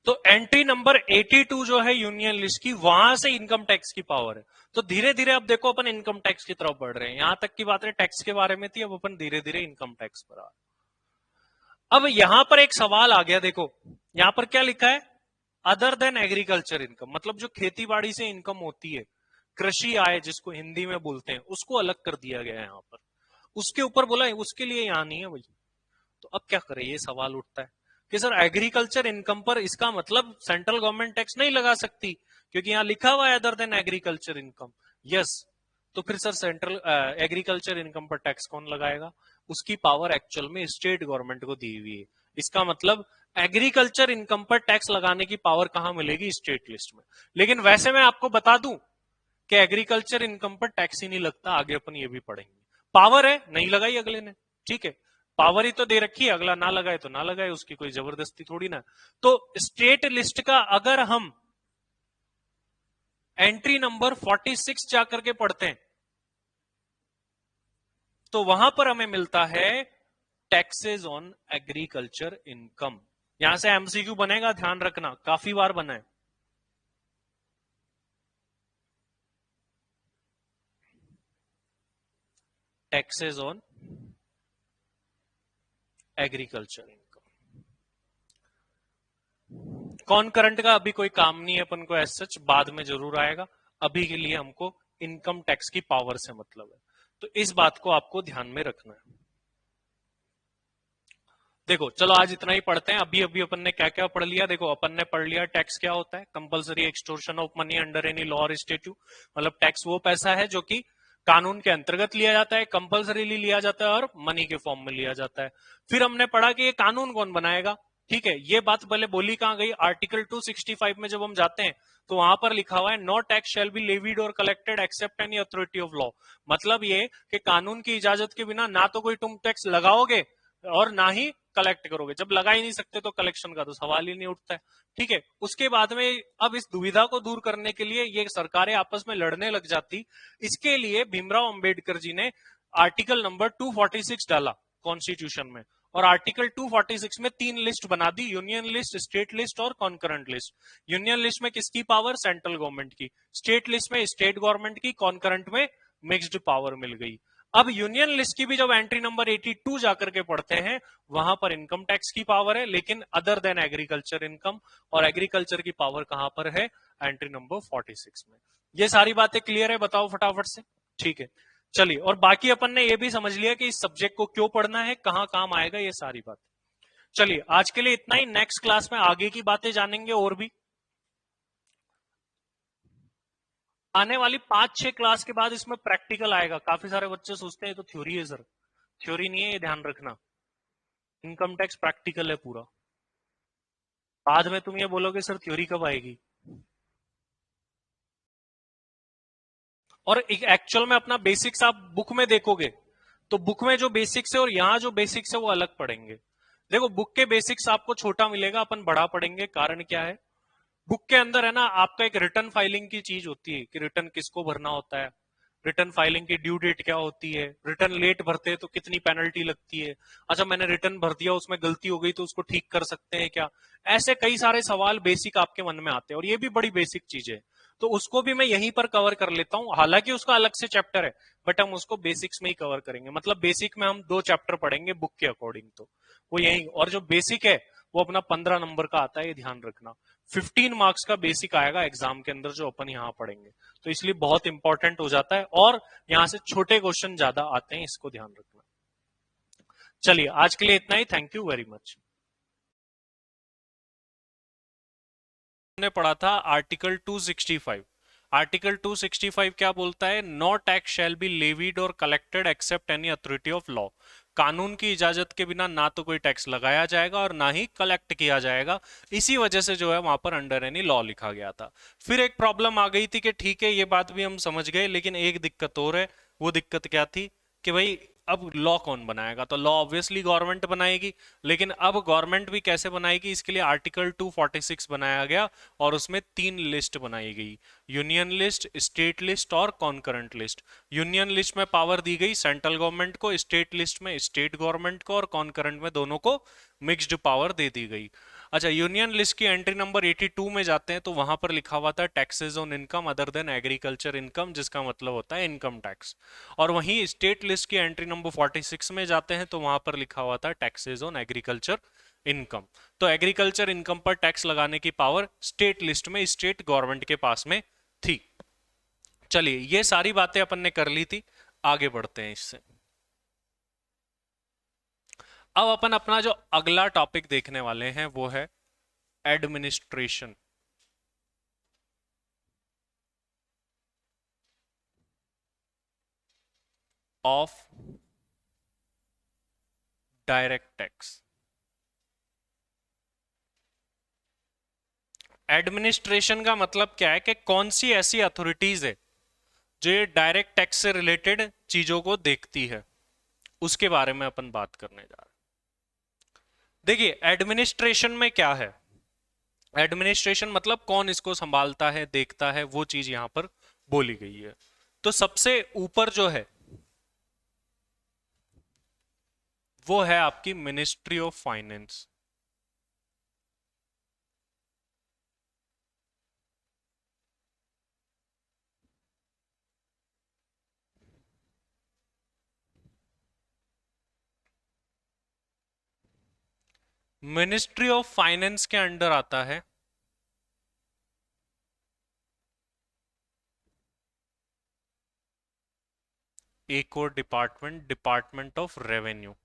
तो एंट्री नंबर 82 जो है यूनियन लिस्ट की, वहां से इनकम टैक्स की पावर है। तो धीरे धीरे अब देखो अपन इनकम टैक्स की तरफ बढ़ रहे हैं। यहां तक की बातें टैक्स के बारे में थी, अब अपन धीरे धीरे इनकम टैक्स पर आ रहे हैं। अब यहां पर एक सवाल आ गया, देखो यहां पर क्या लिखा है? अदर देन एग्रीकल्चर इनकम, मतलब जो खेती बाड़ी से इनकम होती है, कृषि आय जिसको हिंदी में बोलते हैं, उसको अलग कर दिया गया है यहां पर। उसके ऊपर बोला है उसके लिए यहां नहीं है भाई। तो अब क्या करें? ये सवाल उठता है कि सर एग्रीकल्चर इनकम पर इसका मतलब सेंट्रल गवर्नमेंट टैक्स नहीं लगा सकती, क्योंकि यहां लिखा हुआ है other than agriculture income. Yes, तो फिर सर सेंट्रल एग्रीकल्चर इनकम पर टैक्स कौन लगाएगा? उसकी पावर एक्चुअल में स्टेट गवर्नमेंट को दी हुई है। इसका मतलब एग्रीकल्चर इनकम पर टैक्स लगाने की पावर कहां मिलेगी? स्टेट लिस्ट में। लेकिन वैसे मैं आपको बता दूं कि एग्रीकल्चर इनकम पर टैक्स ही नहीं लगता, आगे अपन ये भी पढ़ेंगे। पावर है, नहीं लगाई अगले ने, ठीक है, पावर ही तो दे रखी है, अगला ना लगाए तो ना लगाए, उसकी कोई जबरदस्ती थोड़ी ना। तो स्टेट लिस्ट का अगर हम एंट्री नंबर 46 जाकर के पढ़ते हैं तो वहां पर हमें मिलता है टैक्सेस ऑन एग्रीकल्चर इनकम। यहां से एमसीक्यू बनेगा, ध्यान रखना, काफी बार बना है। Taxes on agriculture income. Concurrent का अभी कोई काम नहीं है अपन को, एज सच बाद में जरूर आएगा। अभी के लिए हमको इनकम टैक्स की पावर से मतलब है, तो इस बात को आपको ध्यान में रखना है। देखो चलो आज इतना ही पढ़ते हैं। अभी अभी अपन ने क्या क्या पढ़ लिया? देखो अपन ने पढ़ लिया टैक्स क्या होता है, compulsory extortion of money under any law और स्टेट्यूट। मतलब टैक्स वो पैसा है जो कि कानून के अंतर्गत लिया जाता है, कंपलसरीली लिया जाता है और मनी के फॉर्म में लिया जाता है। फिर हमने पढ़ा कि ये कानून कौन बनाएगा, ठीक है। ये बात पहले बोली कहां गई? आर्टिकल 265 में जब हम जाते हैं तो वहां पर लिखा हुआ है no tax shall be levied और collected except any authority of law. मतलब ये कि कानून की इजाजत के बिना ना तो कोई तुम टैक्स लगाओगे और ना ही कलेक्ट करोगे? जब लगा ही नहीं सकते तो कलेक्शन का तो सवाल ही नहीं उठता है। ठीक है, उसके बाद में अब इस दुविधा को दूर करने के लिए ये सरकारें आपस में लड़ने लग जाती। इसके लिए भीमराव अंबेडकर जी ने आर्टिकल नंबर 246 डाला कॉन्स्टिट्यूशन में, और आर्टिकल 246 में 3 लिस्ट बना दी, यूनियन लिस्ट, स्टेट लिस्ट और कॉन्करेंट लिस्ट। यूनियन लिस्ट में किसकी पावर? सेंट्रल गवर्नमेंट की। स्टेट लिस्ट में स्टेट गवर्नमेंट की। कॉन्करेंट में मिक्स्ड पावर मिल गई। अब यूनियन लिस्ट की भी जब एंट्री नंबर 82 जाकर के पढ़ते हैं, वहां पर इनकम टैक्स की पावर है, लेकिन अदर देन एग्रीकल्चर इनकम, और एग्रीकल्चर की पावर कहां पर है? एंट्री नंबर 46 में। ये सारी बातें क्लियर है? बताओ फटाफट से। ठीक है, चलिए, और बाकी अपन ने ये भी समझ लिया कि इस सब्जेक्ट को क्यों पढ़ना है, कहां काम आएगा, ये सारी बात। चलिए, आज के लिए इतना ही। नेक्स्ट क्लास में आगे की बातें जानेंगे और भी। आने वाली 5-6 क्लास के बाद इसमें प्रैक्टिकल आएगा। काफी सारे बच्चे सोचते हैं तो थ्योरी है सर, थ्योरी नहीं है, ये ध्यान रखना। इनकम टैक्स प्रैक्टिकल है पूरा। बाद में तुम ये बोलोगे सर थ्योरी कब आएगी। और एक्चुअल में अपना बेसिक्स आप बुक में देखोगे तो बुक में जो बेसिक्स है और यहाँ जो बेसिक्स है वो अलग पढ़ेंगे। देखो, बुक के बेसिक्स आपको छोटा मिलेगा, अपन बड़ा पढ़ेंगे। कारण क्या है? बुक के अंदर है ना, आपका एक रिटर्न फाइलिंग की चीज होती है कि रिटर्न किसको भरना होता है, रिटर्न फाइलिंग की ड्यू डेट क्या होती है, रिटर्न लेट भरते हैं तो कितनी पेनल्टी लगती है, अच्छा मैंने रिटर्न भर दिया उसमें गलती हो गई तो उसको ठीक कर सकते हैं क्या। ऐसे कई सारे सवाल बेसिक आपके मन में आते हैं, और ये भी बड़ी बेसिक चीज है। तो उसको भी मैं यहीं पर कवर कर लेता हूँ। हालांकि उसका अलग से चैप्टर है, बट हम उसको बेसिक्स में ही कवर करेंगे। मतलब बेसिक में हम 2 चैप्टर पढ़ेंगे बुक के अकॉर्डिंग, तो वो यही। और जो बेसिक है वो अपना 15 नंबर का आता है, ये ध्यान रखना। 15 मार्क्स का बेसिक आएगा एग्जाम के अंदर जो अपन यहाँ पढ़ेंगे, तो इसलिए बहुत इंपॉर्टेंट हो जाता है, और यहाँ से छोटे क्वेश्चन ज्यादा आते हैं, इसको ध्यान रखना। चलिए, आज के लिए इतना ही। Thank you very much. हमने पढ़ा था आर्टिकल 265। आर्टिकल 265 क्या बोलता है? No tax shall be levied और collected except any authority of law. कानून की इजाजत के बिना ना तो कोई टैक्स लगाया जाएगा और ना ही कलेक्ट किया जाएगा। इसी वजह से जो है वहां पर अंडर एनी लॉ लिखा गया था। फिर एक प्रॉब्लम आ गई थी कि ठीक है ये बात भी हम समझ गए, लेकिन एक दिक्कत और है। वो दिक्कत क्या थी? कि भाई अब लॉ कौन बनाएगा? तो लॉ ऑब्वियसली गवर्नमेंट बनाएगी, लेकिन अब गवर्नमेंट भी कैसे बनाएगी? इसके लिए आर्टिकल 246 बनाया गया, और उसमें 3 लिस्ट बनाई गई, यूनियन लिस्ट, स्टेट लिस्ट और कॉन्करेंट लिस्ट। यूनियन लिस्ट में पावर दी गई सेंट्रल गवर्नमेंट को, स्टेट लिस्ट में स्टेट गवर्नमेंट को, और कॉन्करेंट में दोनों को मिक्स्ड पावर दे दी गई। अच्छा, यूनियन लिस्ट की एंट्री नंबर 82 में जाते हैं तो वहां पर लिखा हुआ था taxes on income other than agriculture income, जिसका मतलब होता है इनकम टैक्स। और वहीं स्टेट लिस्ट की एंट्री नंबर 46 में जाते हैं तो वहां पर लिखा हुआ था टैक्सेस ऑन एग्रीकल्चर इनकम। तो एग्रीकल्चर इनकम पर टैक्स लगाने की पावर स्टेट लिस्ट में स्टेट गवर्नमेंट के पास में थी। चलिए, ये सारी बातें अपन ने कर ली थी, आगे बढ़ते हैं इससे। अब अपन अपना जो अगला टॉपिक देखने वाले हैं वो है administration of direct tax. Administration का मतलब क्या है? कि कौन सी ऐसी अथॉरिटीज है जो ये डायरेक्ट टैक्स से रिलेटेड चीजों को देखती है, उसके बारे में अपन बात करने जा रहे हैं। देखिए, एडमिनिस्ट्रेशन में क्या है? एडमिनिस्ट्रेशन मतलब कौन इसको संभालता है, देखता है, वो चीज यहां पर बोली गई है। तो सबसे ऊपर जो है वो है आपकी ministry of finance. Ministry of finance के अंडर आता है एक और department, department of revenue.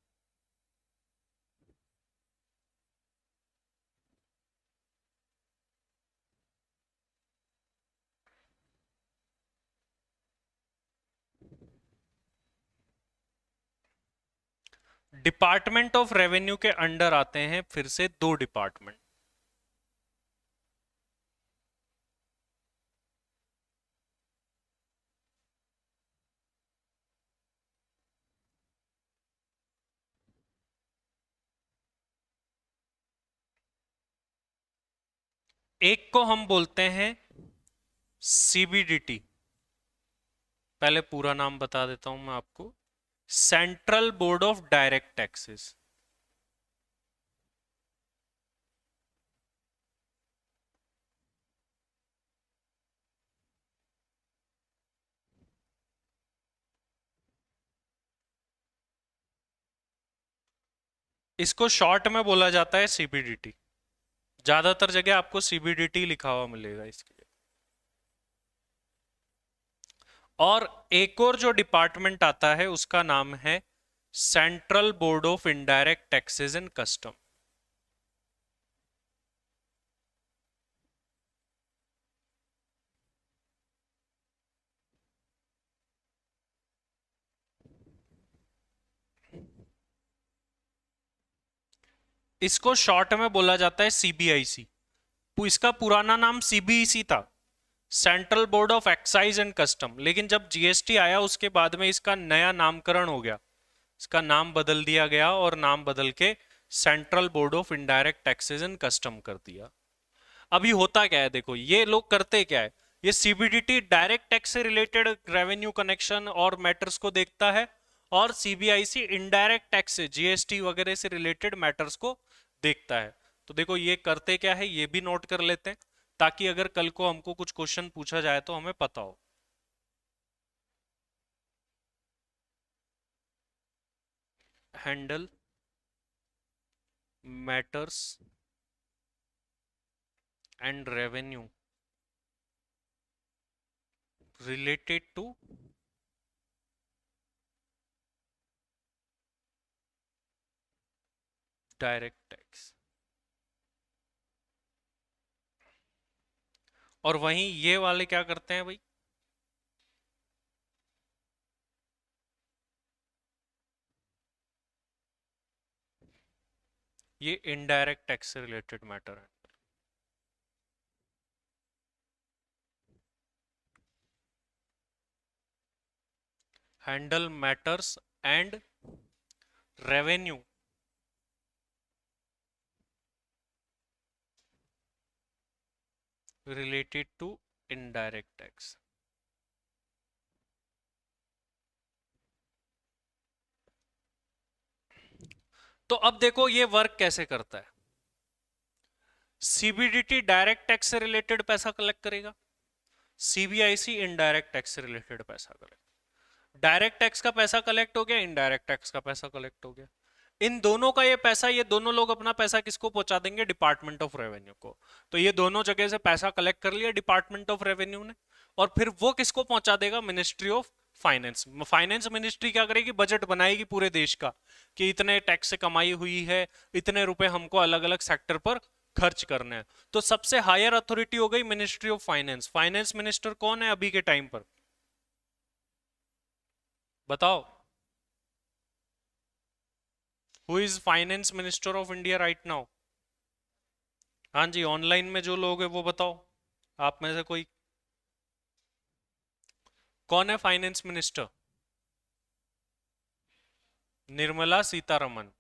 Department of revenue के अंडर आते हैं फिर से 2 डिपार्टमेंट। एक को हम बोलते हैं सीबीडीटी, पहले पूरा नाम बता देता हूं मैं आपको, central board of direct taxes. इसको शॉर्ट में बोला जाता है सीबीडीटी, ज्यादातर जगह आपको सीबीडीटी लिखा हुआ मिलेगा इसके लिए। और एक और जो डिपार्टमेंट आता है उसका नाम है central board of indirect taxes and custom. इसको शॉर्ट में बोला जाता है सीबीआईसी। इसका पुराना नाम सीबीईसी था, central board of excise and custom, लेकिन जब जीएसटी आया उसके बाद में इसका नया नामकरण हो गया, इसका नाम बदल दिया गया और नाम बदल के central board of indirect taxes and custom कर दिया। अभी होता क्या है, देखो ये लोग करते क्या है, ये सीबीडीटी डायरेक्ट टैक्स से रिलेटेड रेवेन्यू कनेक्शन और मैटर्स को देखता है, और सीबीआईसी इनडायरेक्ट टैक्स से जीएसटी वगैरह से रिलेटेड मैटर्स को देखता है। तो देखो ये करते क्या है, ये भी नोट कर लेते हैं, ताकि अगर कल को हमको कुछ क्वेश्चन पूछा जाए तो हमें पता हो। Handle matters and revenue related to direct tax. और वहीं ये वाले क्या करते हैं भाई, ये इनडायरेक्ट टैक्स से रिलेटेड मैटर है। Handle matters and revenue related to indirect tax. तो अब देखो ये वर्क कैसे करता है। सीबीडीटी डायरेक्ट टैक्स से रिलेटेड पैसा कलेक्ट करेगा, सीबीआईसी इनडायरेक्ट टैक्स से रिलेटेड पैसा कलेक्ट। डायरेक्ट टैक्स का पैसा कलेक्ट हो गया, इनडायरेक्ट टैक्स का पैसा कलेक्ट हो गया। इन दोनों का ये पैसा, ये दोनों लोग अपना पैसा किसको पहुंचा देंगे, डिपार्टमेंट ऑफ रेवेन्यू को। तो ये दोनों जगह से पैसा कलेक्ट कर लिया डिपार्टमेंट ऑफ रेवेन्यू ने, और फिर वो किसको पहुंचा देगा, ministry of finance. Finance ministry क्या करेगी, बजट बनाएगी पूरे देश का, कि इतने टैक्स से कमाई हुई है, इतने रुपए हमको अलग अलग सेक्टर पर खर्च करने हैं। तो सबसे हायर अथॉरिटी हो गई ministry of finance. Finance minister कौन है अभी के टाइम पर, बताओ। Who is finance minister of India right now? हाँ जी, ऑनलाइन में जो लोग हैं वो बताओ, आप में से कोई। कौन है फाइनेंस मिनिस्टर? निर्मला सीतारमन।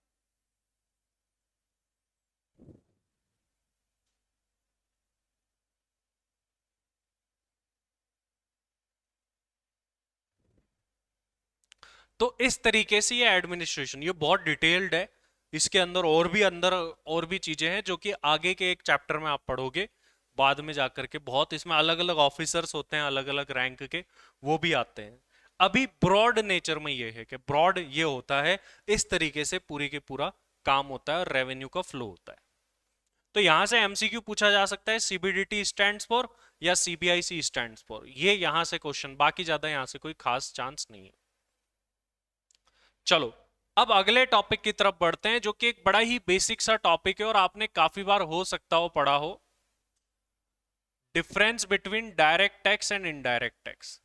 तो इस तरीके से ये एडमिनिस्ट्रेशन, ये बहुत डिटेल्ड है, इसके अंदर और भी चीजें हैं जो कि आगे के एक चैप्टर में आप पढ़ोगे बाद में जाकर के। बहुत इसमें अलग अलग ऑफिसर्स होते हैं, अलग अलग रैंक के, वो भी आते हैं। अभी ब्रॉड नेचर में ये है कि ब्रॉड ये होता है, इस तरीके से पूरी के पूरा काम होता है और रेवेन्यू का फ्लो होता है। तो यहां से एमसीक्यू पूछा जा सकता है, सीबीडीटी स्टैंड्स फॉर या सीबीआईसी स्टैंड्स फॉर, ये यहां से क्वेश्चन, बाकी ज्यादा यहां से कोई खास चांस नहीं है। चलो अब अगले टॉपिक की तरफ बढ़ते हैं, जो कि एक बड़ा ही बेसिक सा टॉपिक है और आपने काफी बार हो सकता हो पढ़ा हो, difference between direct tax and indirect tax.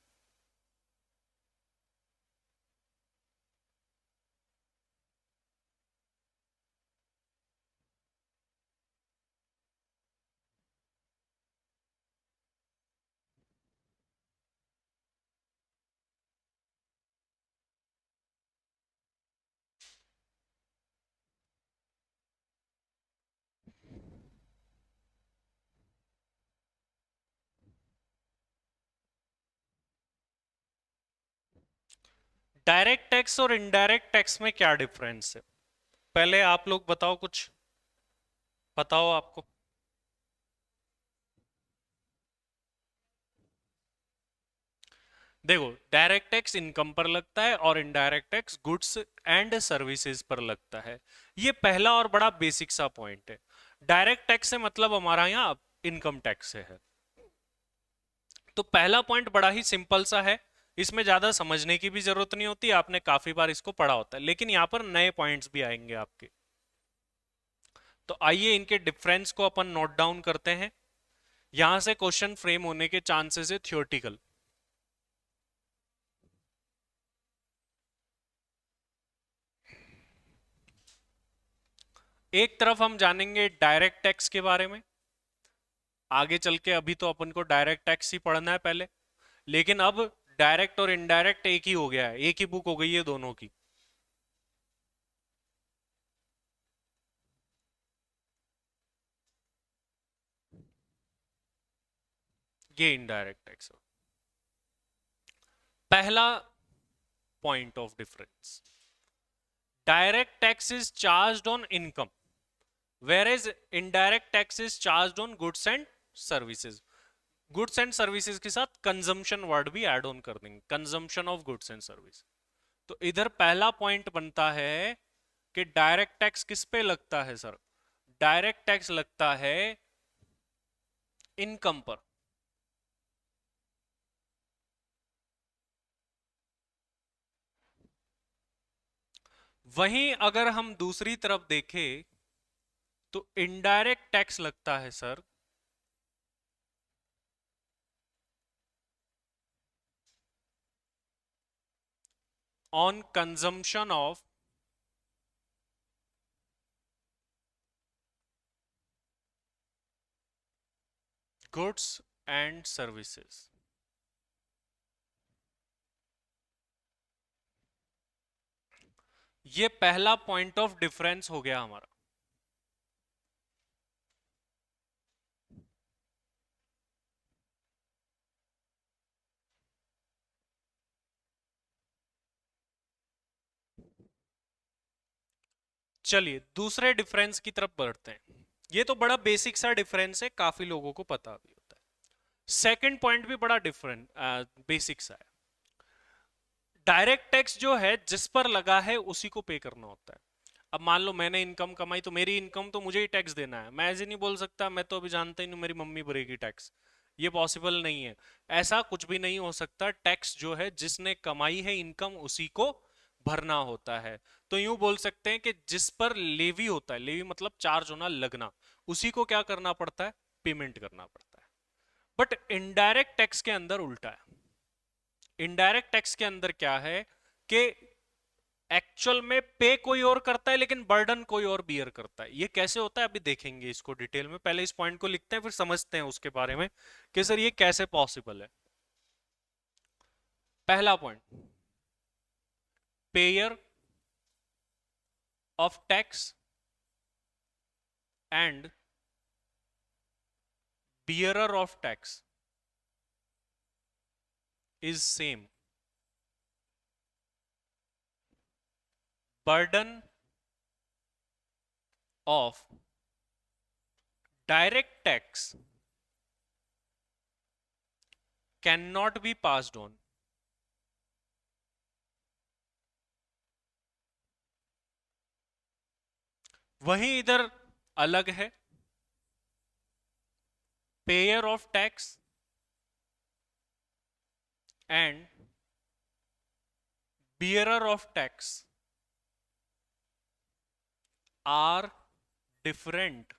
Direct tax और इनडायरेक्ट टैक्स में क्या डिफरेंस है? पहले आप लोग बताओ, कुछ बताओ आपको। देखो, डायरेक्ट टैक्स इनकम पर लगता है और indirect tax goods and services पर लगता है। ये पहला और बड़ा बेसिक सा पॉइंट है। डायरेक्ट टैक्स से मतलब हमारा यहाँ इनकम टैक्स से है। तो पहला पॉइंट बड़ा ही सिंपल सा है, इसमें ज्यादा समझने की भी जरूरत नहीं होती, आपने काफी बार इसको पढ़ा होता है, लेकिन यहाँ पर नए पॉइंट्स भी आएंगे आपके। तो आइए इनके डिफरेंस को अपन नोट डाउन करते हैं। यहां से क्वेश्चन फ्रेम होने के चांसेस है थियोरटिकल। एक तरफ हम जानेंगे डायरेक्ट टैक्स के बारे में, आगे चल के अभी तो अपन को डायरेक्ट टैक्स ही पढ़ना है पहले, लेकिन अब डायरेक्ट और इनडायरेक्ट एक ही हो गया है, एक ही बुक हो गई है दोनों की। ये इनडायरेक्ट टैक्स है। पहला point of difference, direct tax is charged on income, whereas indirect tax is charged on goods and services। Goods and services के साथ कंजम्पशन वर्ड भी ऐड ऑन कर देंगे, consumption of goods and service. तो इधर पहला पॉइंट बनता है कि डायरेक्ट टैक्स किस पे लगता है सर? डायरेक्ट टैक्स लगता है इनकम पर। वहीं अगर हम दूसरी तरफ देखें तो इनडायरेक्ट टैक्स लगता है sir on consumption of goods and services. ये पहला पॉइंट ऑफ डिफरेंस हो गया हमारा। चलिए दूसरे डिफरेंस की तरफ बढ़ते हैं। ये तो बड़ा बेसिक सा डिफरेंस है, काफी लोगों को पता भी होता है। सेकंड पॉइंट भी बड़ा डिफरेंट बेसिक सा है। डायरेक्ट टैक्स जो है जिस पर लगा है उसी को पे करना होता है। अब मान लो मैंने इनकम कमाई, तो मेरी इनकम तो मुझे ही टैक्स देना है। मैं ऐसे नहीं बोल सकता मैं तो अभी जानता ही नहीं, मेरी मम्मी भरेगी टैक्स। ये पॉसिबल नहीं है, ऐसा कुछ भी नहीं हो सकता। टैक्स जो है जिसने कमाई है इनकम उसी को भरना होता है। तो यूं बोल सकते हैं कि जिस पर लेवी होता है, लेवी मतलब चार्ज होना, लगना, उसी को क्या करना पड़ता है? पेमेंट करना पड़ता है। बट इनडायरेक्ट टैक्स के अंदर उल्टा है। इनडायरेक्ट टैक्स के अंदर क्या है कि एक्चुअल में पे कोई और करता है लेकिन बर्डन कोई और बियर करता है। ये कैसे होता है अभी देखेंगे इसको डिटेल में, पहले इस पॉइंट को लिखते हैं फिर समझते हैं उसके बारे में कि सर ये कैसे पॉसिबल है। पहला point, payer of tax and bearer of tax is same. Burden of direct tax can not be passed on. वहीं इधर अलग है, payer of tax and bearer of tax are different,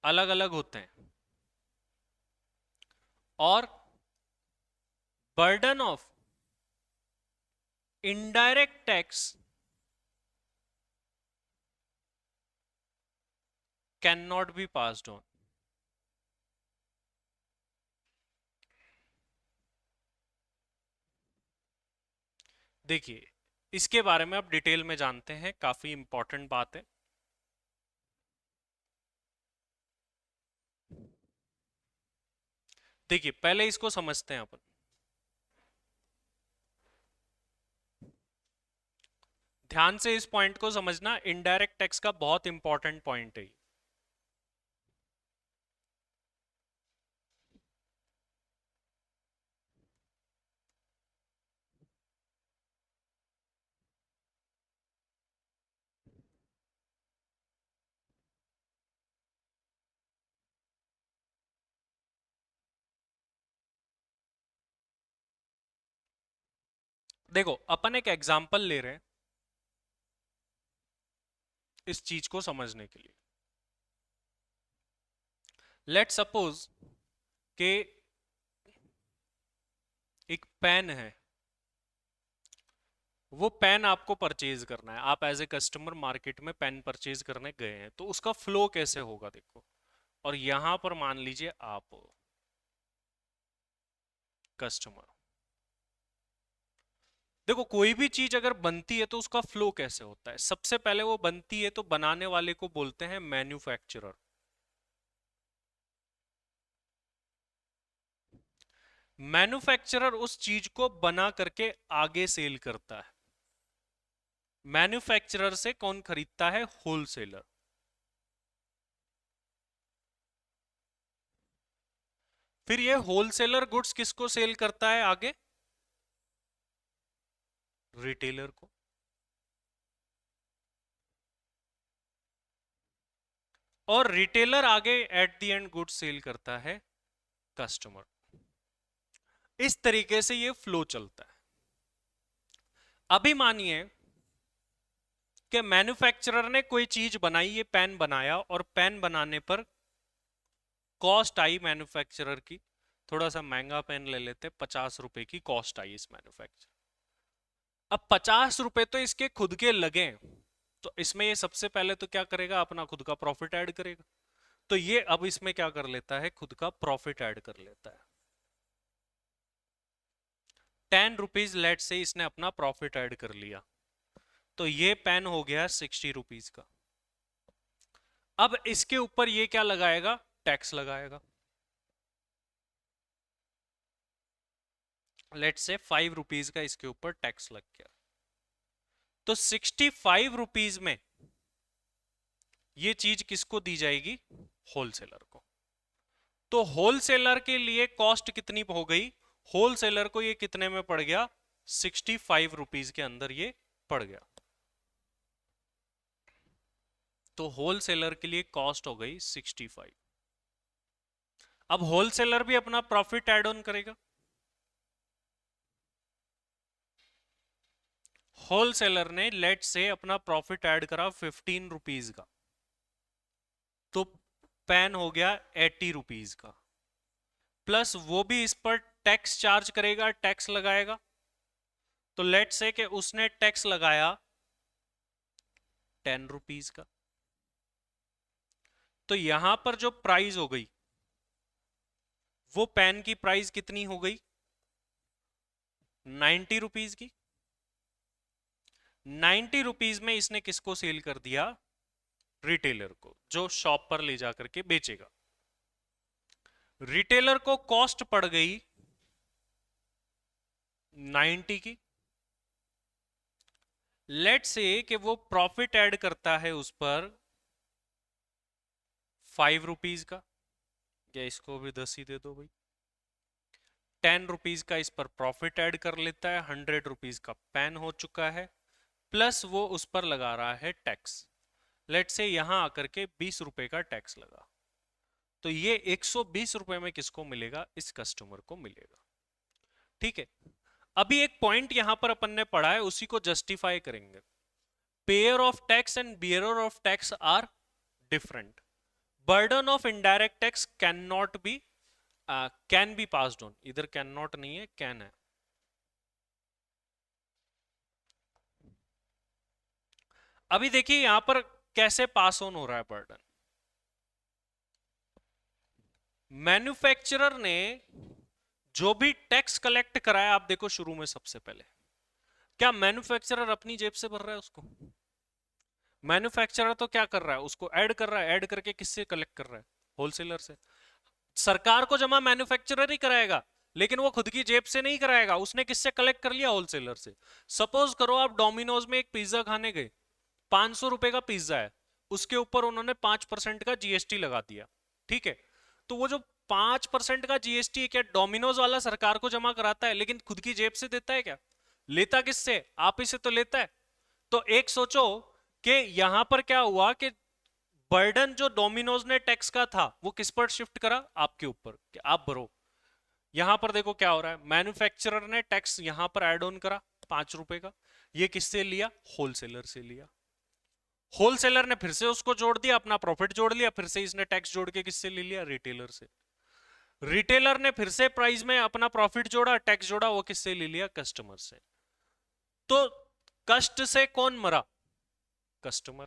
अलग अलग होते हैं। और burden of indirect tax can not be passed on. देखिए इसके बारे में अब डिटेल में जानते हैं, काफी इंपॉर्टेंट बात है। देखिए पहले इसको समझते हैं अपन। ध्यान से इस पॉइंट को समझना, इनडायरेक्ट टैक्स का बहुत इंपॉर्टेंट पॉइंट है। देखो अपन एक एग्जांपल ले रहे हैं इस चीज को समझने के लिए। लेट सपोज कि एक पेन है, वो पेन आपको परचेज करना है, आप एज ए कस्टमर मार्केट में पेन परचेज करने गए हैं, तो उसका फ्लो कैसे होगा देखो। और यहां पर मान लीजिए आप कस्टमर। देखो कोई भी चीज अगर बनती है तो उसका फ्लो कैसे होता है, सबसे पहले वो बनती है तो बनाने वाले को बोलते हैं मैन्युफैक्चरर। मैन्युफैक्चरर उस चीज को बना करके आगे सेल करता है। मैन्युफैक्चरर से कौन खरीदता है? होलसेलर। फिर ये होलसेलर गुड्स किसको सेल करता है आगे? रिटेलर को। और रिटेलर आगे at the end goods sale करता है कस्टमर। इस तरीके से ये फ्लो चलता है। अभी मानिए कि मैन्युफैक्चरर ने कोई चीज बनाई, ये पेन बनाया, और पेन बनाने पर कॉस्ट आई मैन्युफैक्चरर की, थोड़ा सा महंगा पेन ले लेते, 50 रुपए की कॉस्ट आई इस मैन्युफैक्चर। अब 50 रुपए तो इसके खुद के लगे, तो इसमें ये सबसे पहले तो क्या करेगा? अपना खुद का प्रॉफिट ऐड करेगा। तो ये अब इसमें क्या कर लेता है? खुद का प्रॉफिट ऐड कर लेता है। 10 रुपीज लेट से इसने अपना प्रॉफिट ऐड कर लिया, तो ये पेन हो गया 60 रुपीज का। अब इसके ऊपर ये क्या लगाएगा? टैक्स लगाएगा। लेट से 5 रुपीज का इसके ऊपर टैक्स लग गया, तो 65 रुपीज में ये चीज किसको दी जाएगी? होलसेलर को। तो होलसेलर के लिए कॉस्ट कितनी हो गई? होलसेलर को ये कितने में पड़ गया? 65 रुपीज के अंदर ये पड़ गया। तो होलसेलर के लिए कॉस्ट हो गई 65। अब होलसेलर भी अपना प्रॉफिट ऐड ऑन करेगा। होलसेलर ने लेट से अपना प्रॉफिट ऐड करा 15 रुपीज का, तो पेन हो गया 80 रुपीज का। प्लस वो भी इस पर टैक्स चार्ज करेगा, टैक्स लगाएगा। तो लेट से कि उसने टैक्स लगाया 10 रुपीज का, तो यहां पर जो प्राइस हो गई वो पेन की प्राइस कितनी हो गई? 90 रुपीज की। 90 रुपीज में इसने किसको सेल कर दिया? रिटेलर को, जो शॉप पर ले जाकर के बेचेगा। रिटेलर को कॉस्ट पड़ गई 90 की। लेट से कि वो प्रॉफिट ऐड करता है उस पर 5 रुपीज का, या इसको भी 10 ही दे दो भाई। 10 रुपीज का इस पर प्रॉफिट ऐड कर लेता है, 100 रुपीज का पेन हो चुका है, प्लस वो उस पर लगा रहा है टैक्स। लेट से यहां आकर के 20 रुपए का टैक्स लगा, तो ये 120 रुपए में किसको मिलेगा? इस कस्टमर को मिलेगा। ठीक है। अभी एक पॉइंट यहां पर अपन ने पढ़ा है, उसी को जस्टिफाई करेंगे। Payer of tax and bearer of tax are different. Burden of indirect tax can not be can be passed on, इधर कैन नॉट नहीं है, कैन है। अभी देखिए यहां पर कैसे पास ऑन हो रहा है बर्डन। मैन्युफैक्चरर ने जो भी टैक्स कलेक्ट कराया, आप देखो शुरू में सबसे पहले क्या मैन्युफैक्चरर अपनी जेब से भर रहा है उसको? मैन्युफैक्चरर तो क्या कर रहा है? उसको ऐड कर रहा है, ऐड करके किससे कलेक्ट कर रहा है? होलसेलर से। सरकार को जमा मैन्युफैक्चरर ही कराएगा, लेकिन वो खुद की जेब से नहीं कराएगा, उसने किससे कलेक्ट कर लिया? होलसेलर से। सपोज करो आप डोमिनोज में एक पिज्जा खाने गए, 500 रुपए का पिज्जा है, उसके ऊपर उन्होंने 5% का जीएसटी लगा दिया, ठीक है? तो वो जो 5% का जीएसटी है, क्या डोमिनोज वाला सरकार को जमा कराता है, लेकिन खुद की जेब से देता है क्या? लेता किससे? आप ही से तो लेता है। तो एक सोचो कि यहां पर क्या हुआ कि बर्डन जो डोमिनोज ने टैक्स का था वो किस पर शिफ्ट करा? आपके ऊपर, कि आप भरो। यहां पर देखो क्या हो रहा है, मैन्युफैक्चरर ने टैक्स यहां पर ऐड ऑन करा 5 रुपए का, ये किससे लिया? होलसेलर से लिया। होलसेलर ने फिर से उसको जोड़ दिया, अपना प्रॉफिट जोड़ लिया, फिर से इसने टैक्स जोड़ के किससे ले लिया? रिटेलर से। रिटेलर ने फिर से प्राइस में अपना प्रॉफिट जोड़ा, टैक्स जोड़ा, वो किससे ले लिया? कस्टमर से। तो कष्ट से कौन मरा? कस्टमर।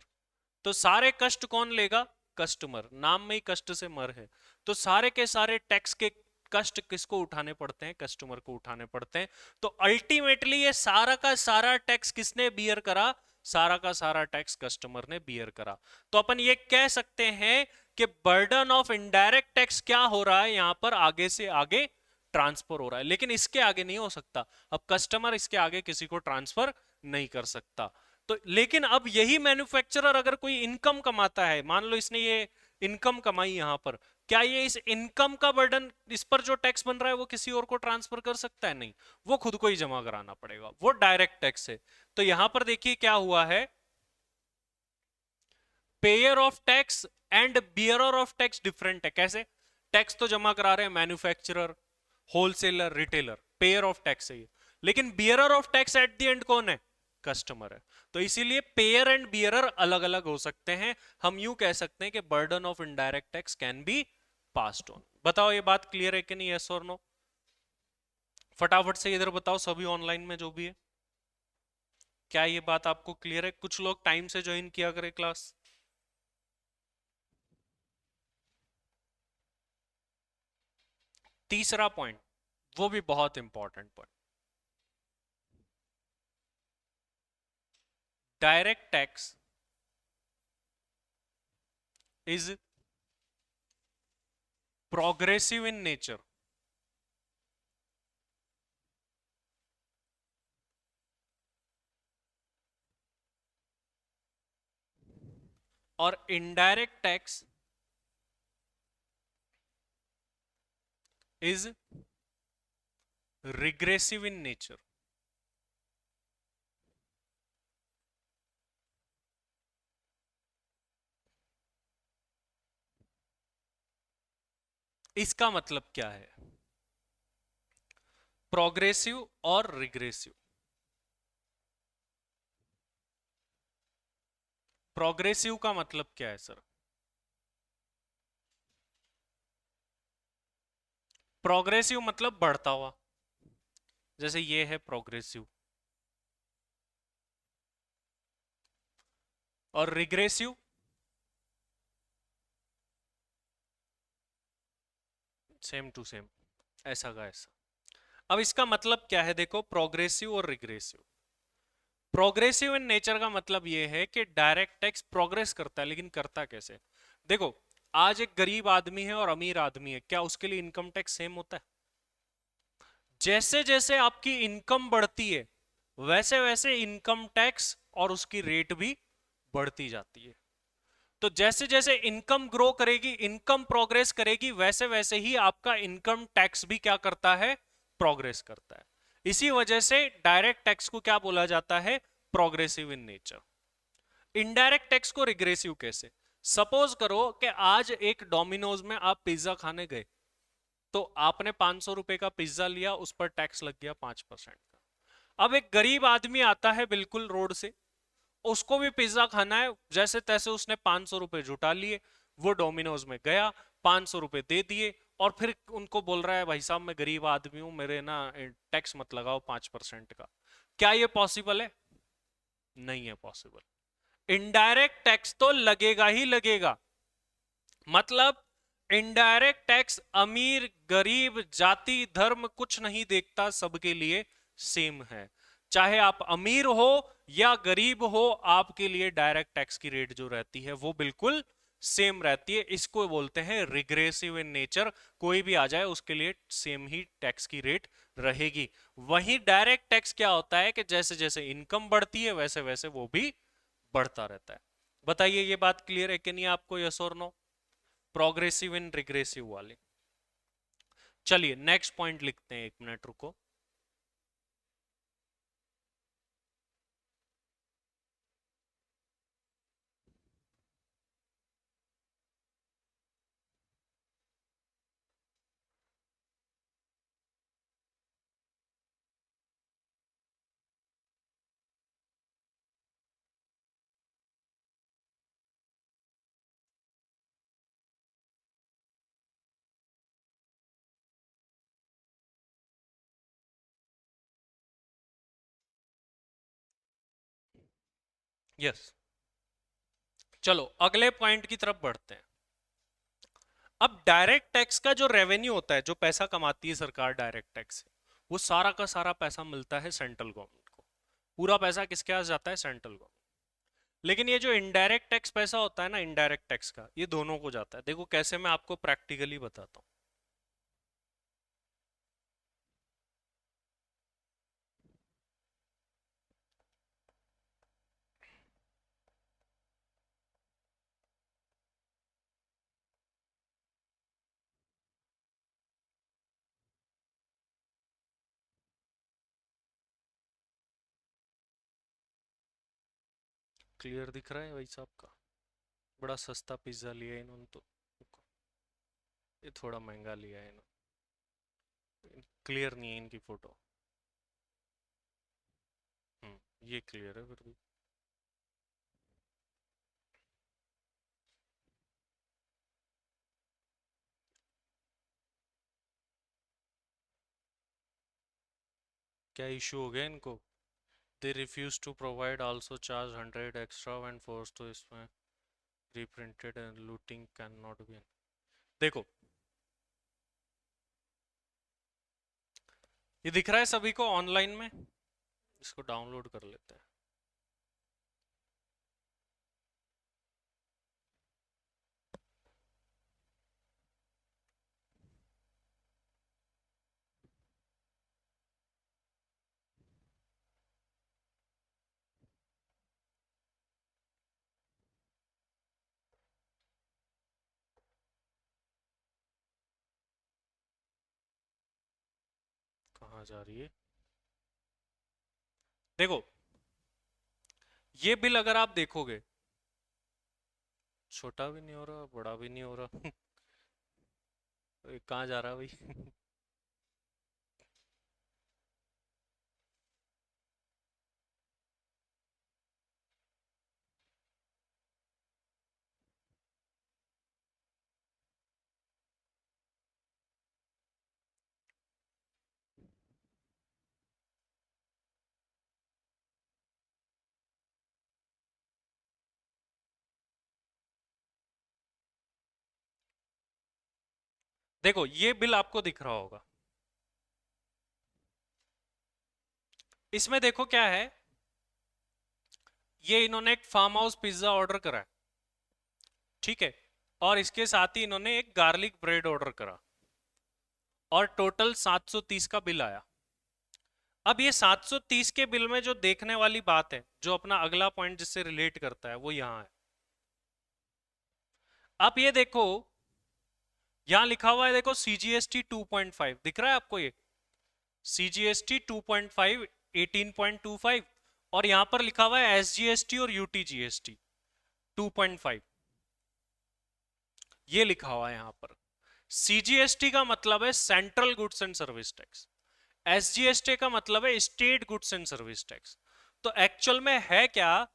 तो सारे कष्ट कौन लेगा? कस्टमर। नाम में ही कष्ट से मर है। तो सारे के सारे टैक्स के कष्ट किसको उठाने पड़ते हैं? कस्टमर को उठाने पड़ते हैं। तो अल्टीमेटली ये सारा का सारा टैक्स किसने बियर करा? सारा का सारा टैक्स कस्टमर ने बियर करा। तो अपन ये कह सकते हैं कि बर्डन ऑफ इनडायरेक्ट टैक्स क्या हो रहा है यहां पर? आगे से आगे ट्रांसफर हो रहा है, लेकिन इसके आगे नहीं हो सकता। अब कस्टमर इसके आगे किसी को ट्रांसफर नहीं कर सकता। तो लेकिन अब यही मैन्युफैक्चरर अगर कोई इनकम कमाता है, मान लो इसने ये इनकम कमाई यहां पर, क्या ये इस इनकम का बर्डन, इस पर जो टैक्स बन रहा है वो किसी और को ट्रांसफर कर सकता है? नहीं, वो खुद को ही जमा कराना पड़ेगा, वो डायरेक्ट टैक्स है। तो यहां पर देखिए क्या हुआ है, payer of tax and bearer of tax different है। कैसे? टैक्स तो जमा करा रहे हैं manufacturer, wholesaler, retailer, pair of tax है ये, लेकिन bearer of tax at the and कौन है? कस्टमर है। तो इसीलिए पेयर एंड बियरर अलग अलग हो सकते हैं। हम यूं कह सकते हैं कि burden of indirect tax can be passed on. बताओ ये बात क्लियर है कि नहीं? यस और नो? फटाफट से इधर बताओ सभी ऑनलाइन में जो भी है, क्या ये बात आपको क्लियर है? कुछ लोग टाइम से ज्वाइन किया करें क्लास। तीसरा पॉइंट, वो भी बहुत important point, direct tax is progressive in nature और indirect tax is regressive in nature. इसका मतलब क्या है? प्रोग्रेसिव और रिग्रेसिव। प्रोग्रेसिव का मतलब क्या है सर? प्रोग्रेसिव मतलब बढ़ता हुआ, जैसे ये है प्रोग्रेसिव। और रिग्रेसिव सेम टू सेम, ऐसा का ऐसा। अब इसका मतलब क्या है देखो, प्रोग्रेसिव और रिग्रेसिव। प्रोग्रेसिव इन नेचर का मतलब यह है कि डायरेक्ट टैक्स प्रोग्रेस करता है, लेकिन करता कैसे? देखो, आज एक गरीब आदमी है और अमीर आदमी है, क्या उसके लिए इनकम टैक्स सेम होता है? जैसे जैसे आपकी इनकम बढ़ती है वैसे वैसे इनकम टैक्स और उसकी रेट भी बढ़ती जाती है। तो जैसे जैसे इनकम ग्रो करेगी, इनकम प्रोग्रेस करेगी, वैसे वैसे ही आपका इनकम टैक्स भी क्या करता है? प्रोग्रेस करता है। इसी वजह से डायरेक्ट टैक्स को क्या बोला जाता है? Progressive in nature. Indirect tax को रिग्रेसिव कैसे? सपोज करो कि आज एक डोमिनोज में आप पिज्जा खाने गए, तो आपने 500 रुपए का पिज्जा लिया, उस पर टैक्स लग गया 5% का। अब एक गरीब आदमी आता है बिल्कुल रोड से, उसको भी पिज्जा खाना है, जैसे तैसे उसने 500 रुपए जुटा लिए, वो डोमिनोज में गया, 500 रुपए दे दिए, और फिर उनको बोल रहा है भाई साहब मैं गरीब आदमी हूं, मेरे ना टैक्स मत लगाओ 5% का। क्या ये पॉसिबल है? नहीं है पॉसिबल। इनडायरेक्ट टैक्स तो लगेगा ही लगेगा। मतलब इनडायरेक्ट टैक्स अमीर गरीब जाति धर्म कुछ नहीं देखता, सबके लिए सेम है। चाहे आप अमीर हो या गरीब हो, आपके लिए डायरेक्ट टैक्स की रेट जो रहती है वो बिल्कुल सेम रहती है, इसको बोलते हैं रिग्रेसिव इन नेचर। कोई भी आ जाए उसके लिए सेम ही टैक्स की रेट रहेगी। वहीं डायरेक्ट टैक्स क्या होता है कि जैसे जैसे इनकम बढ़ती है वैसे वैसे वो भी बढ़ता रहता है। बताइए ये बात क्लियर है कि नहीं आपको, यस और नो? प्रोग्रेसिव इन रिग्रेसिव वाली। चलिए नेक्स्ट पॉइंट लिखते हैं, एक मिनट रुको। यस, चलो अगले पॉइंट की तरफ बढ़ते हैं। अब डायरेक्ट टैक्स का जो रेवेन्यू होता है, जो पैसा कमाती है सरकार डायरेक्ट टैक्स से, वो सारा का सारा पैसा मिलता है सेंट्रल गवर्नमेंट को। पूरा पैसा किसके पास जाता है? Central government. लेकिन ये जो इनडायरेक्ट टैक्स पैसा होता है ना, इनडायरेक्ट टैक्स का, ये दोनों को जाता है। देखो कैसे, मैं आपको प्रैक्टिकली बताता हूँ। क्लियर दिख रहा है भाई साहब का? बड़ा सस्ता पिज्जा लिया है इन्होंने तो, ये थोड़ा महंगा लिया है इन्होंने। क्लियर नहीं है इनकी फोटो। ये क्लियर है फिर भी। क्या इशू हो गया इनको? They refuse to provide, also charge 100 extra when force, तो इसमें reprinted and looting can not be. देखो ये दिख रहा है सभी को ऑनलाइन में, इसको डाउनलोड कर लेते हैं। कहाँ जा रही है? देखो ये बिल अगर आप देखोगे, छोटा भी नहीं हो रहा बड़ा भी नहीं हो रहा। कहाँ जा रहा है भाई? देखो ये बिल आपको दिख रहा होगा, इसमें देखो क्या है, ये इन्होंने एक फार्म हाउस पिज्जा ऑर्डर करा है, ठीक है, और इसके साथ ही इन्होंने एक गार्लिक ब्रेड ऑर्डर करा, और टोटल 730 का बिल आया। अब ये 730 के बिल में जो देखने वाली बात है, जो अपना अगला पॉइंट जिससे रिलेट करता है, वो यहां है। आप ये देखो, यहां लिखा हुआ है, देखो सीजीएसटी 2.5 दिख रहा है आपको? ये सीजीएसटी 2.5, 18.25, और यहां पर लिखा हुआ है एसजीएसटी और यूटीजीएसटी 2.5, ये लिखा हुआ है यहां पर। सीजीएसटी का मतलब है central goods and service tax, SGST का मतलब है state goods and service tax. तो एक्चुअल में है क्या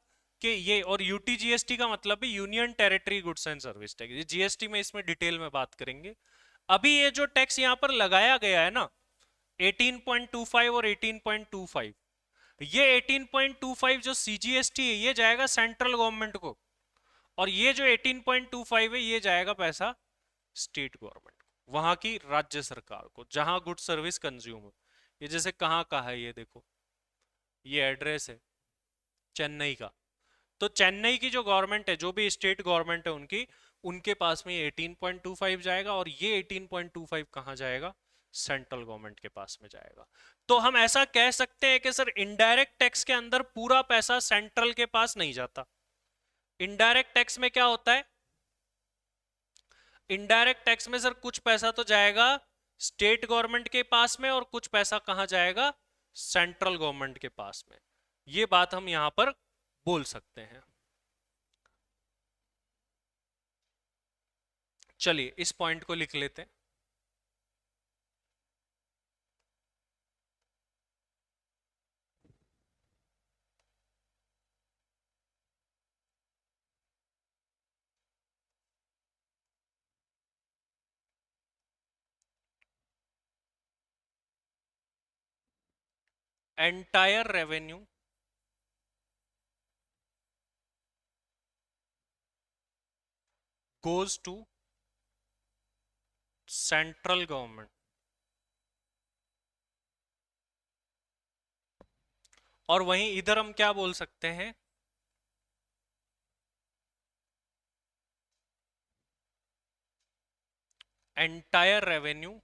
कि ये, और यूटीजीएसटी का मतलब है union territory goods and service tax. GST में इसमें डिटेल में बात करेंगे। अभी ये जो टैक्स यहां पर लगाया गया है ना, 18.25 और 18.25, ये 18.25 जो सीजीएसटी है ये जाएगा सेंट्रल गवर्नमेंट को, और ये जो 18.25 है ये जाएगा पैसा स्टेट गवर्नमेंट को, वहां की राज्य सरकार को, जहां गुड सर्विस कंज्यूम हो। ये जैसे कहाँ का है, ये देखो, ये एड्रेस है चेन्नई का। तो चेन्नई की जो गवर्नमेंट है, जो भी स्टेट गवर्नमेंट है उनकी, उनके पास में 18.25 जाएगा और ये 18.25 कहां जाएगा, सेंट्रल गवर्नमेंट के पास में जाएगा। तो हम ऐसा कह सकते हैं कि सर इनडायरेक्ट टैक्स के अंदर पूरा पैसा सेंट्रल के पास नहीं जाता। इनडायरेक्ट टैक्स में क्या होता है, इनडायरेक्ट टैक्स में सर कुछ पैसा तो जाएगा स्टेट गवर्नमेंट के पास में और कुछ पैसा कहां जाएगा, सेंट्रल गवर्नमेंट के पास में। ये बात हम यहां पर बोल सकते हैं। चलिए इस पॉइंट को लिख लेते हैं। Entire revenue goes to central government, और वहीं इधर हम क्या बोल सकते हैं, एंटायर रेवेन्यू,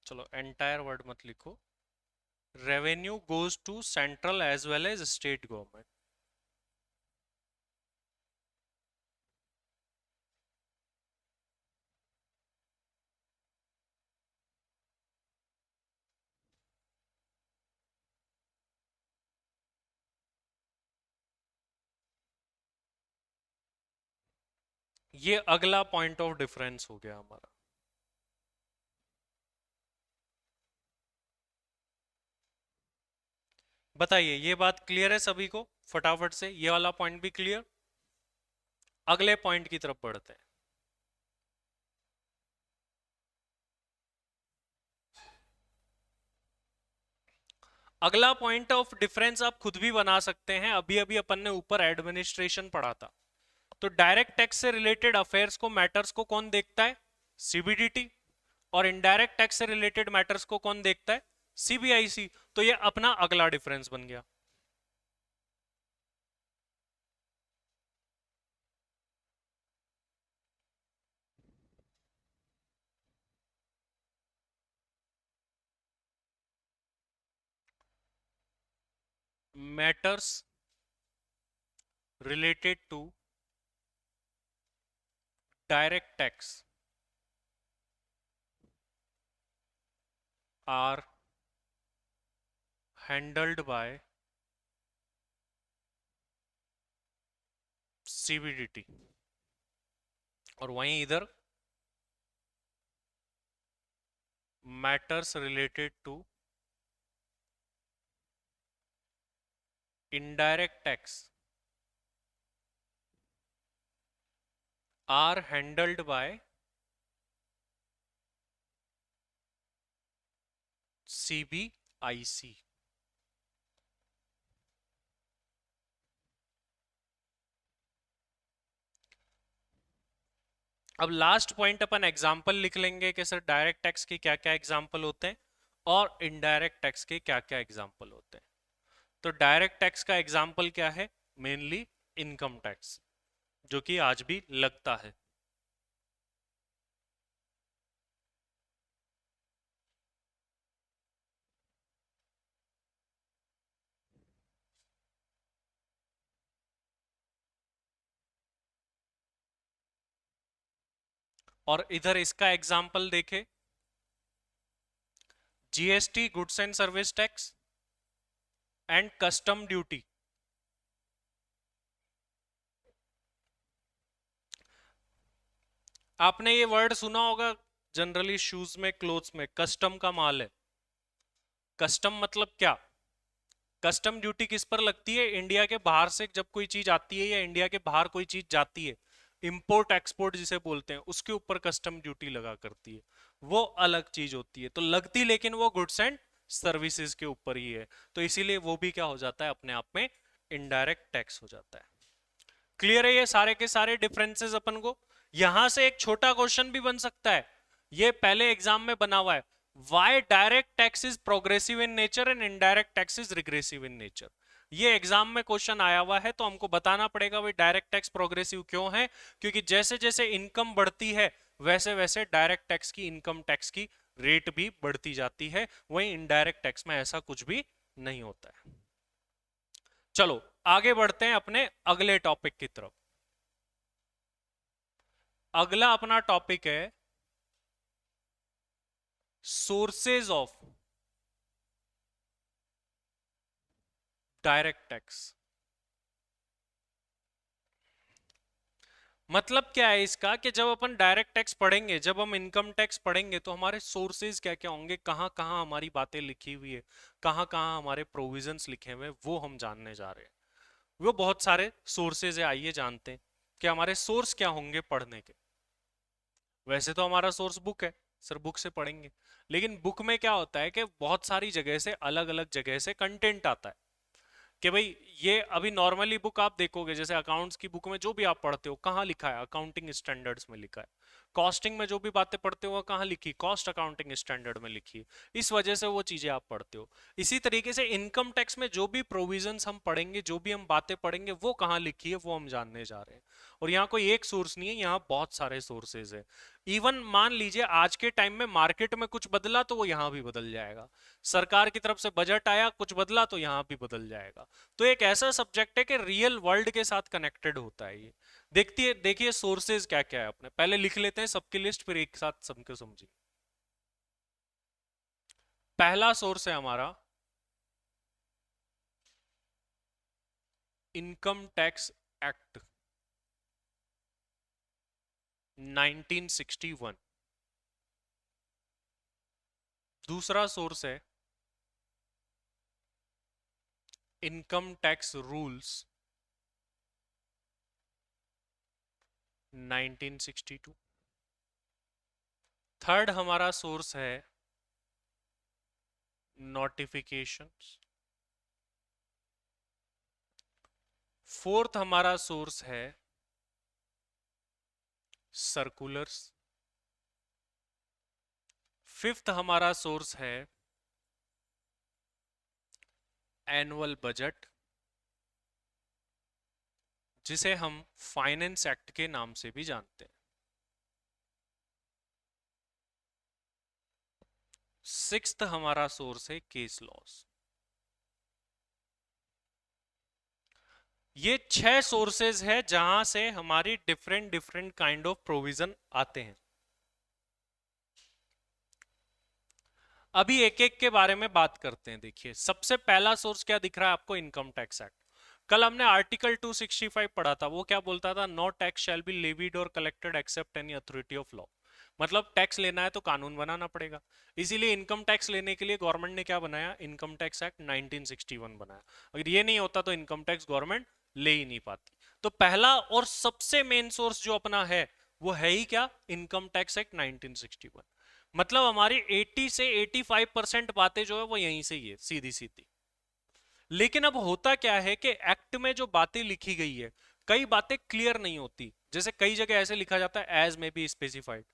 चलो एंटायर वर्ड मत लिखो, revenue goes to central as well as state government. ये अगला पॉइंट ऑफ डिफरेंस हो गया हमारा। बताइए ये बात क्लियर है सभी को, फटाफट से ये वाला पॉइंट भी क्लियर। अगले पॉइंट की तरफ बढ़ते हैं। अगला पॉइंट ऑफ डिफरेंस आप खुद भी बना सकते हैं, अभी अभी अपन ने ऊपर एडमिनिस्ट्रेशन पढ़ा था। तो डायरेक्ट टैक्स से रिलेटेड अफेयर्स को, मैटर्स को कौन देखता है, सीबीडीटी, और इनडायरेक्ट टैक्स से रिलेटेड मैटर्स को कौन देखता है, सीबीआईसी। तो ये अपना अगला डिफरेंस बन गया। Matters related to direct tax are handled by CBDT, और वहीं इधर matters related to indirect tax are handled by CBIC. अब लास्ट पॉइंट अपन एग्जाम्पल लिख लेंगे कि सर डायरेक्ट टैक्स के क्या क्या एग्जाम्पल होते हैं और इनडायरेक्ट टैक्स के क्या क्या एग्जाम्पल होते हैं। तो डायरेक्ट टैक्स का एग्जाम्पल क्या है, मेनली इनकम टैक्स, जो कि आज भी लगता है। और इधर इसका एग्जाम्पल देखे, GST, goods and service tax and custom duty. आपने ये वर्ड सुना होगा जनरली शूज में, क्लोथ्स में, कस्टम का माल है। कस्टम मतलब क्या, कस्टम ड्यूटी किस पर लगती है, इंडिया के बाहर से जब कोई चीज आती है या इंडिया के बाहर कोई चीज जाती है, इंपोर्ट एक्सपोर्ट जिसे बोलते हैं, उसके ऊपर कस्टम ड्यूटी लगा करती है, वो अलग चीज होती है। तो लगती लेकिन वो गुड्स एंड सर्विसेज के ऊपर ही है, तो इसीलिए वो भी क्या हो जाता है, अपने आप में इनडायरेक्ट टैक्स हो जाता है। क्लियर है ये सारे के सारे डिफरेंसेस अपन को। यहां से एक छोटा क्वेश्चन भी बन सकता है, ये पहले एग्जाम में बना हुआ है, Why direct tax is progressive in nature and indirect tax is regressive in nature? ये एग्जाम में क्वेश्चन आया हुआ है, तो हमको बताना पड़ेगा भाई डायरेक्ट टैक्स प्रोग्रेसिव क्यों है। क्योंकि जैसे जैसे इनकम बढ़ती है वैसे वैसे डायरेक्ट टैक्स की, इनकम टैक्स की रेट भी बढ़ती जाती है। वहीं इनडायरेक्ट टैक्स में ऐसा कुछ भी नहीं होता है। चलो आगे बढ़ते हैं अपने अगले टॉपिक की तरफ। अगला अपना टॉपिक है सोर्सेज ऑफ डायरेक्ट टैक्स। मतलब क्या है इसका कि जब अपन डायरेक्ट टैक्स पढ़ेंगे, जब हम इनकम टैक्स पढ़ेंगे, तो हमारे सोर्सेज क्या क्या होंगे, कहाँ कहाँ हमारी बातें लिखी हुई है, कहाँ कहाँ हमारे प्रोविजंस लिखे हुए हैं, वो हम जानने जा रहे हैं। वो बहुत सारे सोर्सेज है, आइए जानते हैं कि हमारे सोर्स क्या होंगे पढ़ने के। वैसे तो हमारा सोर्स बुक है, सर बुक से पढ़ेंगे, लेकिन बुक में क्या होता है कि बहुत सारी जगह से, अलग अलग जगह से कंटेंट आता है। कि भाई ये अभी नॉर्मली बुक आप देखोगे, जैसे अकाउंट्स की बुक में जो भी आप पढ़ते हो कहाँ लिखा है, अकाउंटिंग स्टैंडर्ड्स में लिखा है। कॉस्टिंग में जो भी बातें पढ़ते हो वो कहाँ लिखी, कॉस्ट अकाउंटिंग स्टैंडर्ड में लिखी है। इस वजह से वो चीजें आप पढ़ते हो। इसी तरीके से इनकम टैक्स में जो भी प्रोविजंस हम पढ़ेंगे, जो भी हम बातें पढ़ेंगे, वो कहाँ लिखी है वो हम जानने जा रहे हैं। और यहाँ कोई एक सोर्स नहीं है, यहाँ बहुत सारे सोर्सेज है। इवन मान लीजिए आज के टाइम में मार्केट में कुछ बदला तो वो यहाँ भी बदल जाएगा। सरकार की तरफ से बजट आया, कुछ बदला तो यहाँ भी बदल जाएगा। तो एक ऐसा सब्जेक्ट है कि रियल वर्ल्ड के साथ कनेक्टेड होता है ये। देखती है, देखिए सोर्सेज क्या क्या है, अपने पहले लिख लेते हैं सबकी लिस्ट, फिर एक साथ सबको समझिए। पहला सोर्स है हमारा इनकम टैक्स एक्ट 1961। दूसरा सोर्स है इनकम टैक्स रूल्स 1962। थर्ड हमारा सोर्स है नोटिफिकेशंस। फोर्थ हमारा सोर्स है सर्कुलर्स। फिफ्थ हमारा सोर्स है एनुअल बजट, जिसे हम फाइनेंस एक्ट के नाम से भी जानते हैं। सिक्स्थ हमारा सोर्स है केस लॉस। ये 6 सोर्सेज है जहां से हमारी different different kind of provision आते हैं। अभी एक एक के बारे में बात करते हैं। देखिए सबसे पहला सोर्स क्या दिख रहा है आपको, इनकम टैक्स एक्ट। कल हमने आर्टिकल 265 पढ़ा था, वो क्या बोलता था, no tax shall be levied और collected except any authority of law. मतलब टैक्स लेना है तो कानून बनाना पड़ेगा। इसीलिए इनकम टैक्स लेने के लिए गवर्नमेंट ने क्या बनाया, इनकम टैक्स एक्ट 1961 बनाया। अगर ये नहीं होता तो इनकम टैक्स गवर्नमेंट ले ही नहीं पाती। तो पहला और सबसे मेन सोर्स जो अपना है वो है ही क्या, इनकम टैक्स एक्ट 1961। मतलब हमारी 80 से 85% बातें जो है वो यहीं से ही है, सीधी सीधी। लेकिन अब होता क्या है कि एक्ट में जो बातें लिखी गई है, कई बातें क्लियर नहीं होती। जैसे कई जगह ऐसे लिखा जाता है एज में बी स्पेसिफाइड,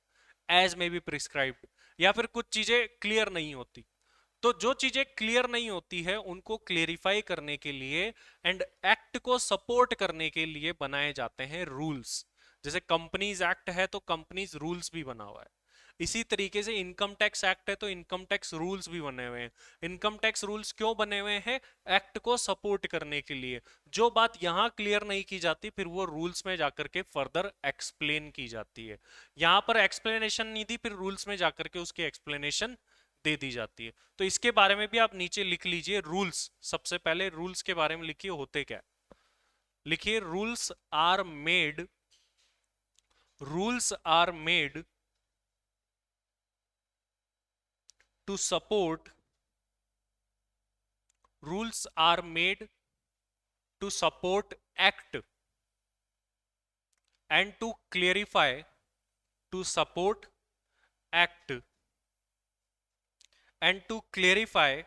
एज में बी प्रिस्क्राइब्ड, या फिर कुछ चीजें क्लियर नहीं होती। तो जो चीजें क्लियर नहीं होती है उनको क्लेरिफाई करने के लिए एंड एक्ट को सपोर्ट करने के लिए बनाए जाते हैं रूल्स। जैसे कंपनीज एक्ट है तो कंपनीज रूल्स भी बना हुआ है। इसी तरीके से इनकम टैक्स एक्ट है तो इनकम टैक्स रूल्स भी बने हुए हैं। इनकम टैक्स रूल्स क्यों बने हुए हैं, एक्ट को सपोर्ट करने के लिए। जो बात यहां क्लियर नहीं की जाती फिर वो रूल्स में जाकर के फर्दर एक्सप्लेन की जाती है। यहां पर एक्सप्लेनेशन नहीं दी, फिर रूल्स में जाकर के उसकी एक्सप्लेनेशन दे दी जाती है। तो इसके बारे में भी आप नीचे लिख लीजिए रूल्स। सबसे पहले रूल्स के बारे में लिखिए होते क्या, लिखिए rules are made to support rules are made to support act and to clarify to support act and to clarify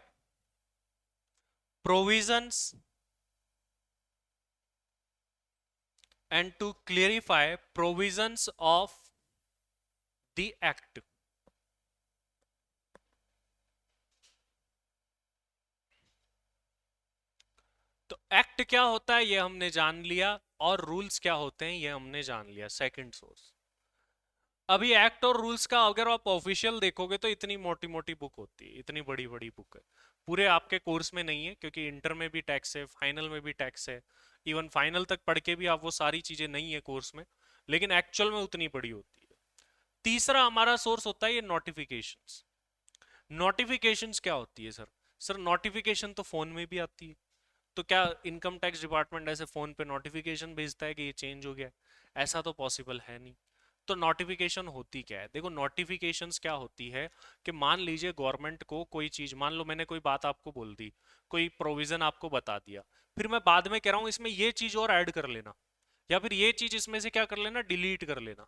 provisions of the act। Act क्या होता है ये हमने जान लिया, और रूल्स क्या होते हैं ये हमने जान लिया। सेकंड सोर्स, अभी एक्ट और रूल्स का अगर आप ऑफिशियल देखोगे तो इतनी मोटी मोटी बुक होती है, इतनी बड़ी बड़ी बुक है, पूरे आपके कोर्स में नहीं है, क्योंकि इंटर में भी टैक्स है, फाइनल में भी टैक्स है, इवन फाइनल तक पढ़ के भी आप वो सारी चीजें नहीं है कोर्स में, लेकिन एक्चुअल में उतनी बड़ी होती है। तीसरा हमारा सोर्स होता है ये नोटिफिकेशंस। नोटिफिकेशंस क्या होती है सर? सर नोटिफिकेशन तो फोन में भी आती है, तो क्या इनकम टैक्स डिपार्टमेंट ऐसे फोन पे नोटिफिकेशन भेजता है कि ये चेंज हो गया है? ऐसा तो पॉसिबल है नहीं। तो नोटिफिकेशन होती क्या है? देखो नोटिफिकेशंस क्या होती है कि मान लीजिए गवर्नमेंट को कोई चीज, मान लो मैंने कोई बात आपको बोल दी, कोई प्रोविजन आपको बता दिया, फिर मैं बाद में कह रहा हूं इसमें ये चीज और ऐड कर लेना, या फिर ये चीज इसमें से क्या कर लेना, डिलीट कर लेना।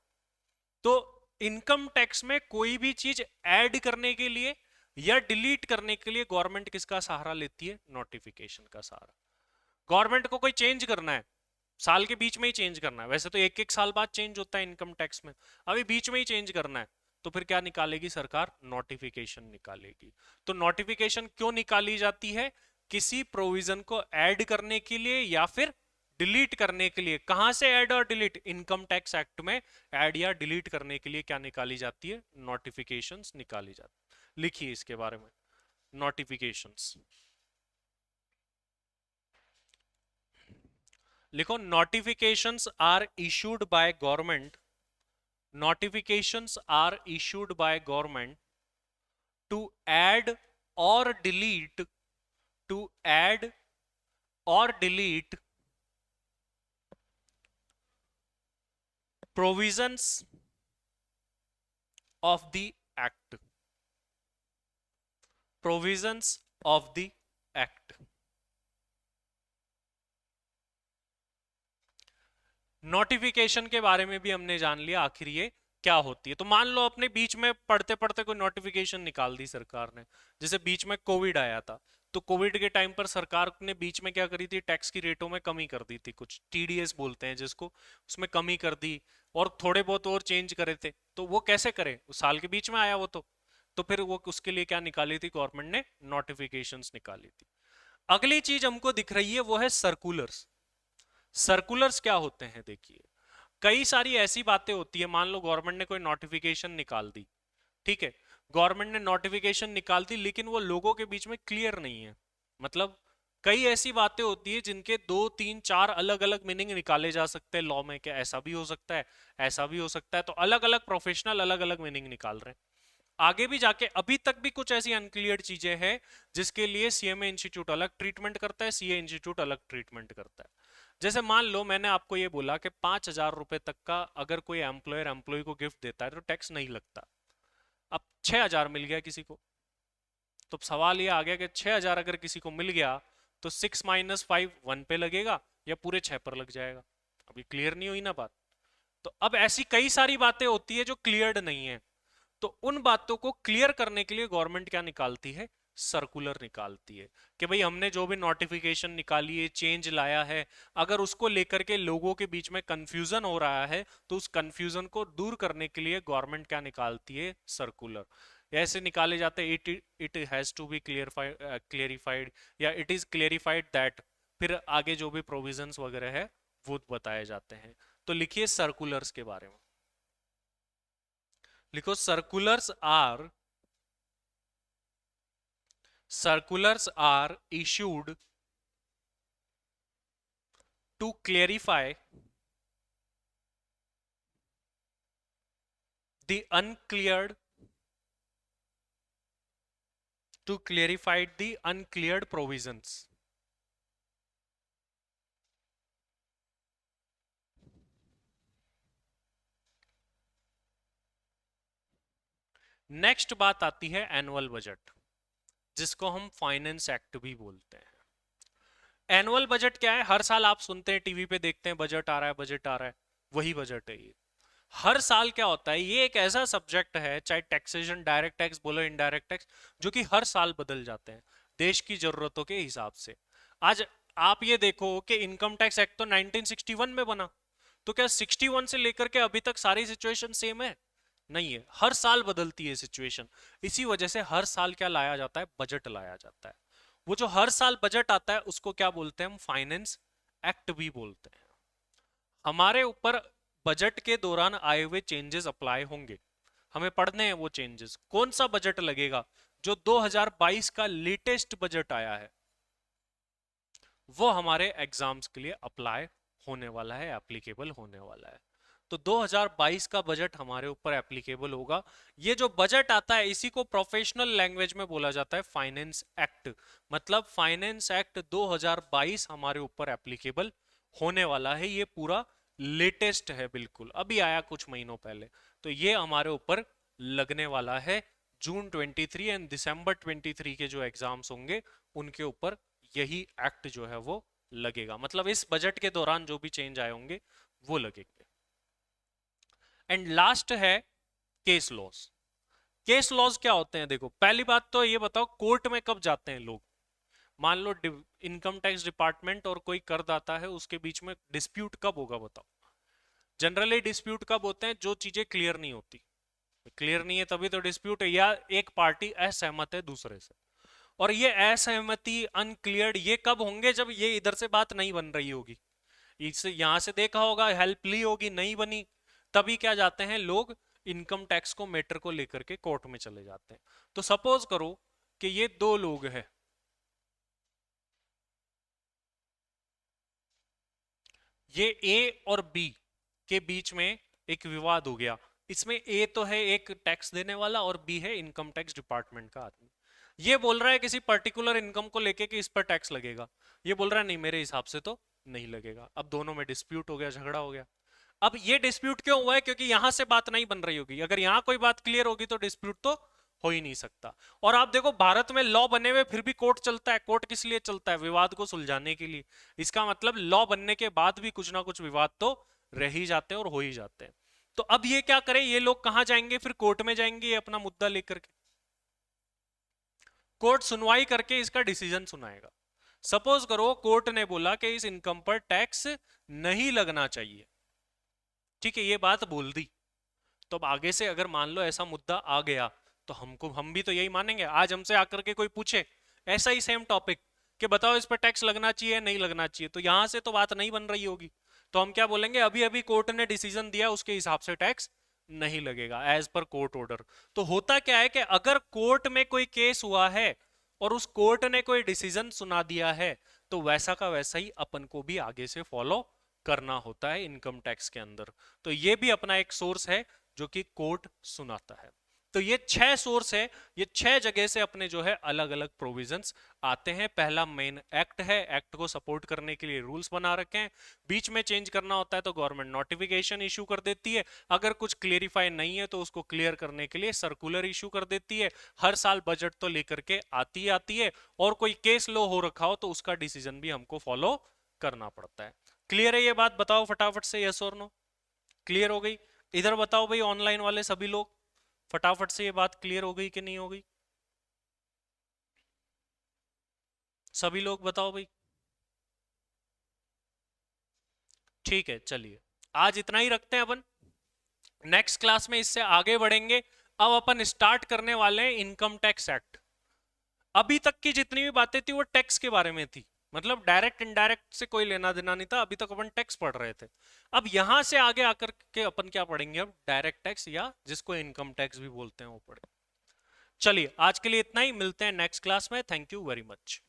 तो इनकम टैक्स में कोई भी चीज ऐड करने के लिए या डिलीट करने के लिए गवर्नमेंट किसका सहारा लेती है? नोटिफिकेशन का सहारा। गवर्नमेंट को कोई चेंज करना है, साल के बीच में ही चेंज करना है, वैसे तो एक एक साल बाद चेंज होता है इनकम टैक्स में, अभी बीच में ही चेंज करना है, तो फिर क्या निकालेगी सरकार? नोटिफिकेशन निकालेगी। तो नोटिफिकेशन क्यों निकाली जाती है? किसी प्रोविजन को ऐड करने के लिए या फिर डिलीट करने के लिए। कहां से ऐड और डिलीट? इनकम टैक्स एक्ट में ऐड या डिलीट करने के लिए क्या निकाली जाती है? नोटिफिकेशंस निकाली जाती। लिखिए इसके बारे में, नोटिफिकेशंस लिखो। Notifications are issued by government, notifications are issued by government to add or delete, to add or delete provisions of the act, provisions of the act। Notification के बारे में भी हमने जान लिया आखिर ये क्या होती है। तो मान लो अपने बीच में पढ़ते पढ़ते कोई नोटिफिकेशन निकाल दी सरकार ने, जैसे बीच में कोविड आया था, तो कोविड के टाइम पर सरकार ने बीच में क्या करी थी? टैक्स की रेटों में कमी कर दी थी, कुछ टीडीएस बोलते हैं जिसको, उसमें कमी कर दी, और थोड़े बहुत और चेंज करे थे। तो वो कैसे करे? साल के बीच में आया वो तो फिर वो उसके लिए क्या निकाली थी गवर्नमेंट ने? नोटिफिकेशंस निकाली थी। अगली चीज हमको दिख रही है वो है सर्कुलर्स। सर्कुलर्स क्या होते हैं? देखिए, कई सारी ऐसी बातें होती है, मान लो गवर्नमेंट ने कोई नोटिफिकेशन निकाल दी, ठीक है, गवर्नमेंट ने नोटिफिकेशन निकाल दी, लेकिन वो लोगों के बीच में क्लियर नहीं है। मतलब कई ऐसी बातें होती है जिनके दो तीन चार अलग अलग मीनिंग निकाले जा सकते हैं लॉ में, कि ऐसा भी हो सकता है, ऐसा भी हो सकता है, तो अलग अलग प्रोफेशनल अलग अलग मीनिंग निकाल रहे हैं। आगे भी जाके अभी तक भी कुछ ऐसी अनक्लियर चीजें हैं जिसके लिए सीएमए इंस्टीट्यूट अलग ट्रीटमेंट करता है, सीए इंस्टीट्यूट अलग ट्रीटमेंट करता है। जैसे मान लो मैंने आपको ये बोला कि 5,000 रुपए तक का अगर कोई एम्प्लॉयर एम्प्लॉय को गिफ्ट देता है तो टैक्स नहीं लगता। अब 6,000 मिल गया किसी को, तो सवाल ये आ गया कि 6,000 अगर किसी को मिल गया तो 6 - 5 1 पे लगेगा या पूरे 6 पर लग जाएगा? अभी क्लियर नहीं हुई ना बात। तो अब ऐसी कई सारी बातें होती है जो क्लियर्ड नहीं है, तो उन बातों को क्लियर करने के लिए गवर्नमेंट क्या निकालती है? सर्कुलर निकालती है, कि भाई हमने जो भी नोटिफिकेशन निकाली है, चेंज लाया है, अगर उसको लेकर के लोगों के बीच में कंफ्यूजन हो रहा है तो उस कंफ्यूजन को दूर करने के लिए गवर्नमेंट क्या निकालती है? सर्कुलर। ऐसे निकाले जाते हैं, it has to be clarified, या इट इज क्लियरिफाइड दैट, फिर आगे जो भी प्रोविजंस वगैरह है वो बताए जाते हैं। तो लिखिए सर्कुलर्स के बारे में, लिखो circulars are issued to clarify the uncleared, to clarify the uncleared provisions। Next बात आती है एनुअल बजट, जिसको हम फाइनेंस एक्ट भी बोलते हैं। एनुअल बजट क्या है? हर साल आप सुनते हैं, टीवी पे देखते हैं, बजट आ रहा है, बजट आ रहा है, वही बजट है ये। हर साल क्या होता है, ये एक ऐसा सब्जेक्ट है, चाहे टैक्सेशन, डायरेक्ट टैक्स बोलो, इनडायरेक्ट टैक्स, जो कि हर साल बदल जाते हैं देश की जरूरतों के हिसाब से। आज आप ये देखो कि इनकम टैक्स एक्ट तो 1961 में बना, तो क्या 61 से लेकर के अभी तक सारी सिचुएशन सेम है? नहीं है, हर साल बदलती है सिचुएशन। इसी वजह से हर साल क्या लाया जाता है? बजट लाया जाता है। वो जो हर साल बजट आता है उसको क्या बोलते हैं हम, फाइनेंस एक्ट भी बोलते हैं। हमारे ऊपर बजट के दौरान आए हुए चेंजेस अप्लाई होंगे, हमें पढ़ने हैं वो चेंजेस। कौन सा बजट लगेगा, जो 2022 का लेटेस्ट बजट आया है वो हमारे एग्जाम्स के लिए अप्लाई होने वाला है, एप्लीकेबल होने वाला है। तो 2022 का बजट हमारे ऊपर एप्लीकेबल होगा। ये जो बजट आता है इसी को प्रोफेशनल लैंग्वेज में बोला जाता है फाइनेंस एक्ट। मतलब फाइनेंस एक्ट 2022 हमारे ऊपर एप्लीकेबल होने वाला है। ये पूरा लेटेस्ट है, बिल्कुल अभी आया कुछ महीनों पहले। तो ये हमारे ऊपर लगने वाला है जून 23 एंड दिसंबर 23 के जो एग्जाम्स होंगे उनके ऊपर यही एक्ट जो है वो लगेगा। मतलब इस बजट के दौरान जो भी चेंज आए होंगे वो लगेंगे। एंड लास्ट है केस लॉज। केस लॉज क्या होते हैं, देखो पहली बात तो ये बताओ कोर्ट में कब जाते हैं लोग। मान लो इनकम टैक्स डिपार्टमेंट और कोई करदाता है, उसके बीच में डिस्प्यूट कब होगा बताओ। जनरली डिस्प्यूट कब होते हैं, जो चीजें क्लियर नहीं होती। क्लियर नहीं है तभी तो डिस्प्यूट है, या एक पार्टी असहमत है दूसरे से। और ये असहमति अनक्लियर्ड ये कब होंगे, जब ये इधर से बात नहीं बन रही होगी। इससे यहां से देखा होगा हेल्प ली होगी, नहीं बनी, तभी क्या जाते हैं लोग इनकम टैक्स को मैटर को लेकर के कोर्ट में चले जाते हैं। तो सपोज करो कि ये दो लोग हैं, ये ए और बी के बीच में एक विवाद हो गया। इसमें ए तो है एक टैक्स देने वाला और बी है इनकम टैक्स डिपार्टमेंट का आदमी। ये बोल रहा है किसी पर्टिकुलर इनकम को लेके कि इस पर टैक्स लगेगा, ये बोल रहा है नहीं मेरे हिसाब से तो नहीं लगेगा। अब दोनों में डिस्प्यूट हो गया, झगड़ा हो गया। अब ये डिस्प्यूट क्यों हुआ है, क्योंकि यहां से बात नहीं बन रही होगी। अगर यहां कोई बात क्लियर होगी तो डिस्प्यूट तो हो ही नहीं सकता। और आप देखो भारत में लॉ बने हुए फिर भी कोर्ट चलता है। कोर्ट किस लिए चलता है, विवाद को सुलझाने के लिए। इसका मतलब लॉ बनने के बाद भी कुछ ना कुछ विवाद तो रह ही जाते हैं और हो ही जाते हैं। तो अब ये क्या करें, ये लोग कहां जाएंगे, फिर कोर्ट में जाएंगे ये अपना मुद्दा लेकर के। कोर्ट सुनवाई करके इसका डिसीजन सुनाएगा। सपोज करो कोर्ट ने बोला कि इस इनकम पर टैक्स नहीं लगना चाहिए, ठीक है, ये बात बोल दी। तो अब आगे से अगर मान लो ऐसा मुद्दा आ गया तो हम भी तो यही मानेंगे। आज हमसे आकर के कोई पूछे ऐसा ही सेम टॉपिक कि बताओ इस पर टैक्स लगना चाहिए नहीं लगना चाहिए, तो यहां से तो बात नहीं बन रही होगी। तो हम क्या बोलेंगे, अभी अभी कोर्ट ने डिसीजन दिया उसके हिसाब से टैक्स नहीं लगेगा एज पर कोर्ट ऑर्डर। तो होता क्या है कि अगर कोर्ट में कोई केस हुआ है और उस कोर्ट ने कोई डिसीजन सुना दिया है तो वैसा का वैसा ही अपन को भी आगे से फॉलो करना होता है इनकम टैक्स के अंदर। तो ये भी अपना एक सोर्स है जो कि कोर्ट सुनाता है। तो ये 6 सोर्स है, ये 6 जगह से अपने जो है अलग अलग प्रोविजंस आते हैं। पहला मेन एक्ट है, एक्ट को सपोर्ट करने के लिए रूल्स बना रखे हैं। बीच में चेंज करना होता है तो गवर्नमेंट नोटिफिकेशन इशू कर देती है। अगर कुछ क्लियरिफाई नहीं है तो उसको क्लियर करने के लिए सर्कुलर इशू कर देती है। हर साल बजट तो लेकर के आती है। और कोई केस लो हो रखा हो तो उसका डिसीजन भी हमको फॉलो करना पड़ता है। क्लियर है ये बात, बताओ फटाफट से यस और नो। क्लियर हो गई? इधर बताओ भाई ऑनलाइन वाले सभी लोग, फटाफट से ये बात क्लियर हो गई कि नहीं हो गई? सभी लोग बताओ भाई। ठीक है चलिए, आज इतना ही रखते हैं अपन। नेक्स्ट क्लास में इससे आगे बढ़ेंगे। अब अपन स्टार्ट करने वाले हैं इनकम टैक्स एक्ट। अभी तक की जितनी भी बातें थी वो टैक्स के बारे में थी, मतलब डायरेक्ट इनडायरेक्ट से कोई लेना देना नहीं था। अभी तक अपन टैक्स पढ़ रहे थे। अब यहां से आगे आकर के अपन क्या पढ़ेंगे, अब डायरेक्ट टैक्स या जिसको इनकम टैक्स भी बोलते हैं वो पढ़े। चलिए आज के लिए इतना ही, मिलते हैं नेक्स्ट क्लास में। Thank you very much.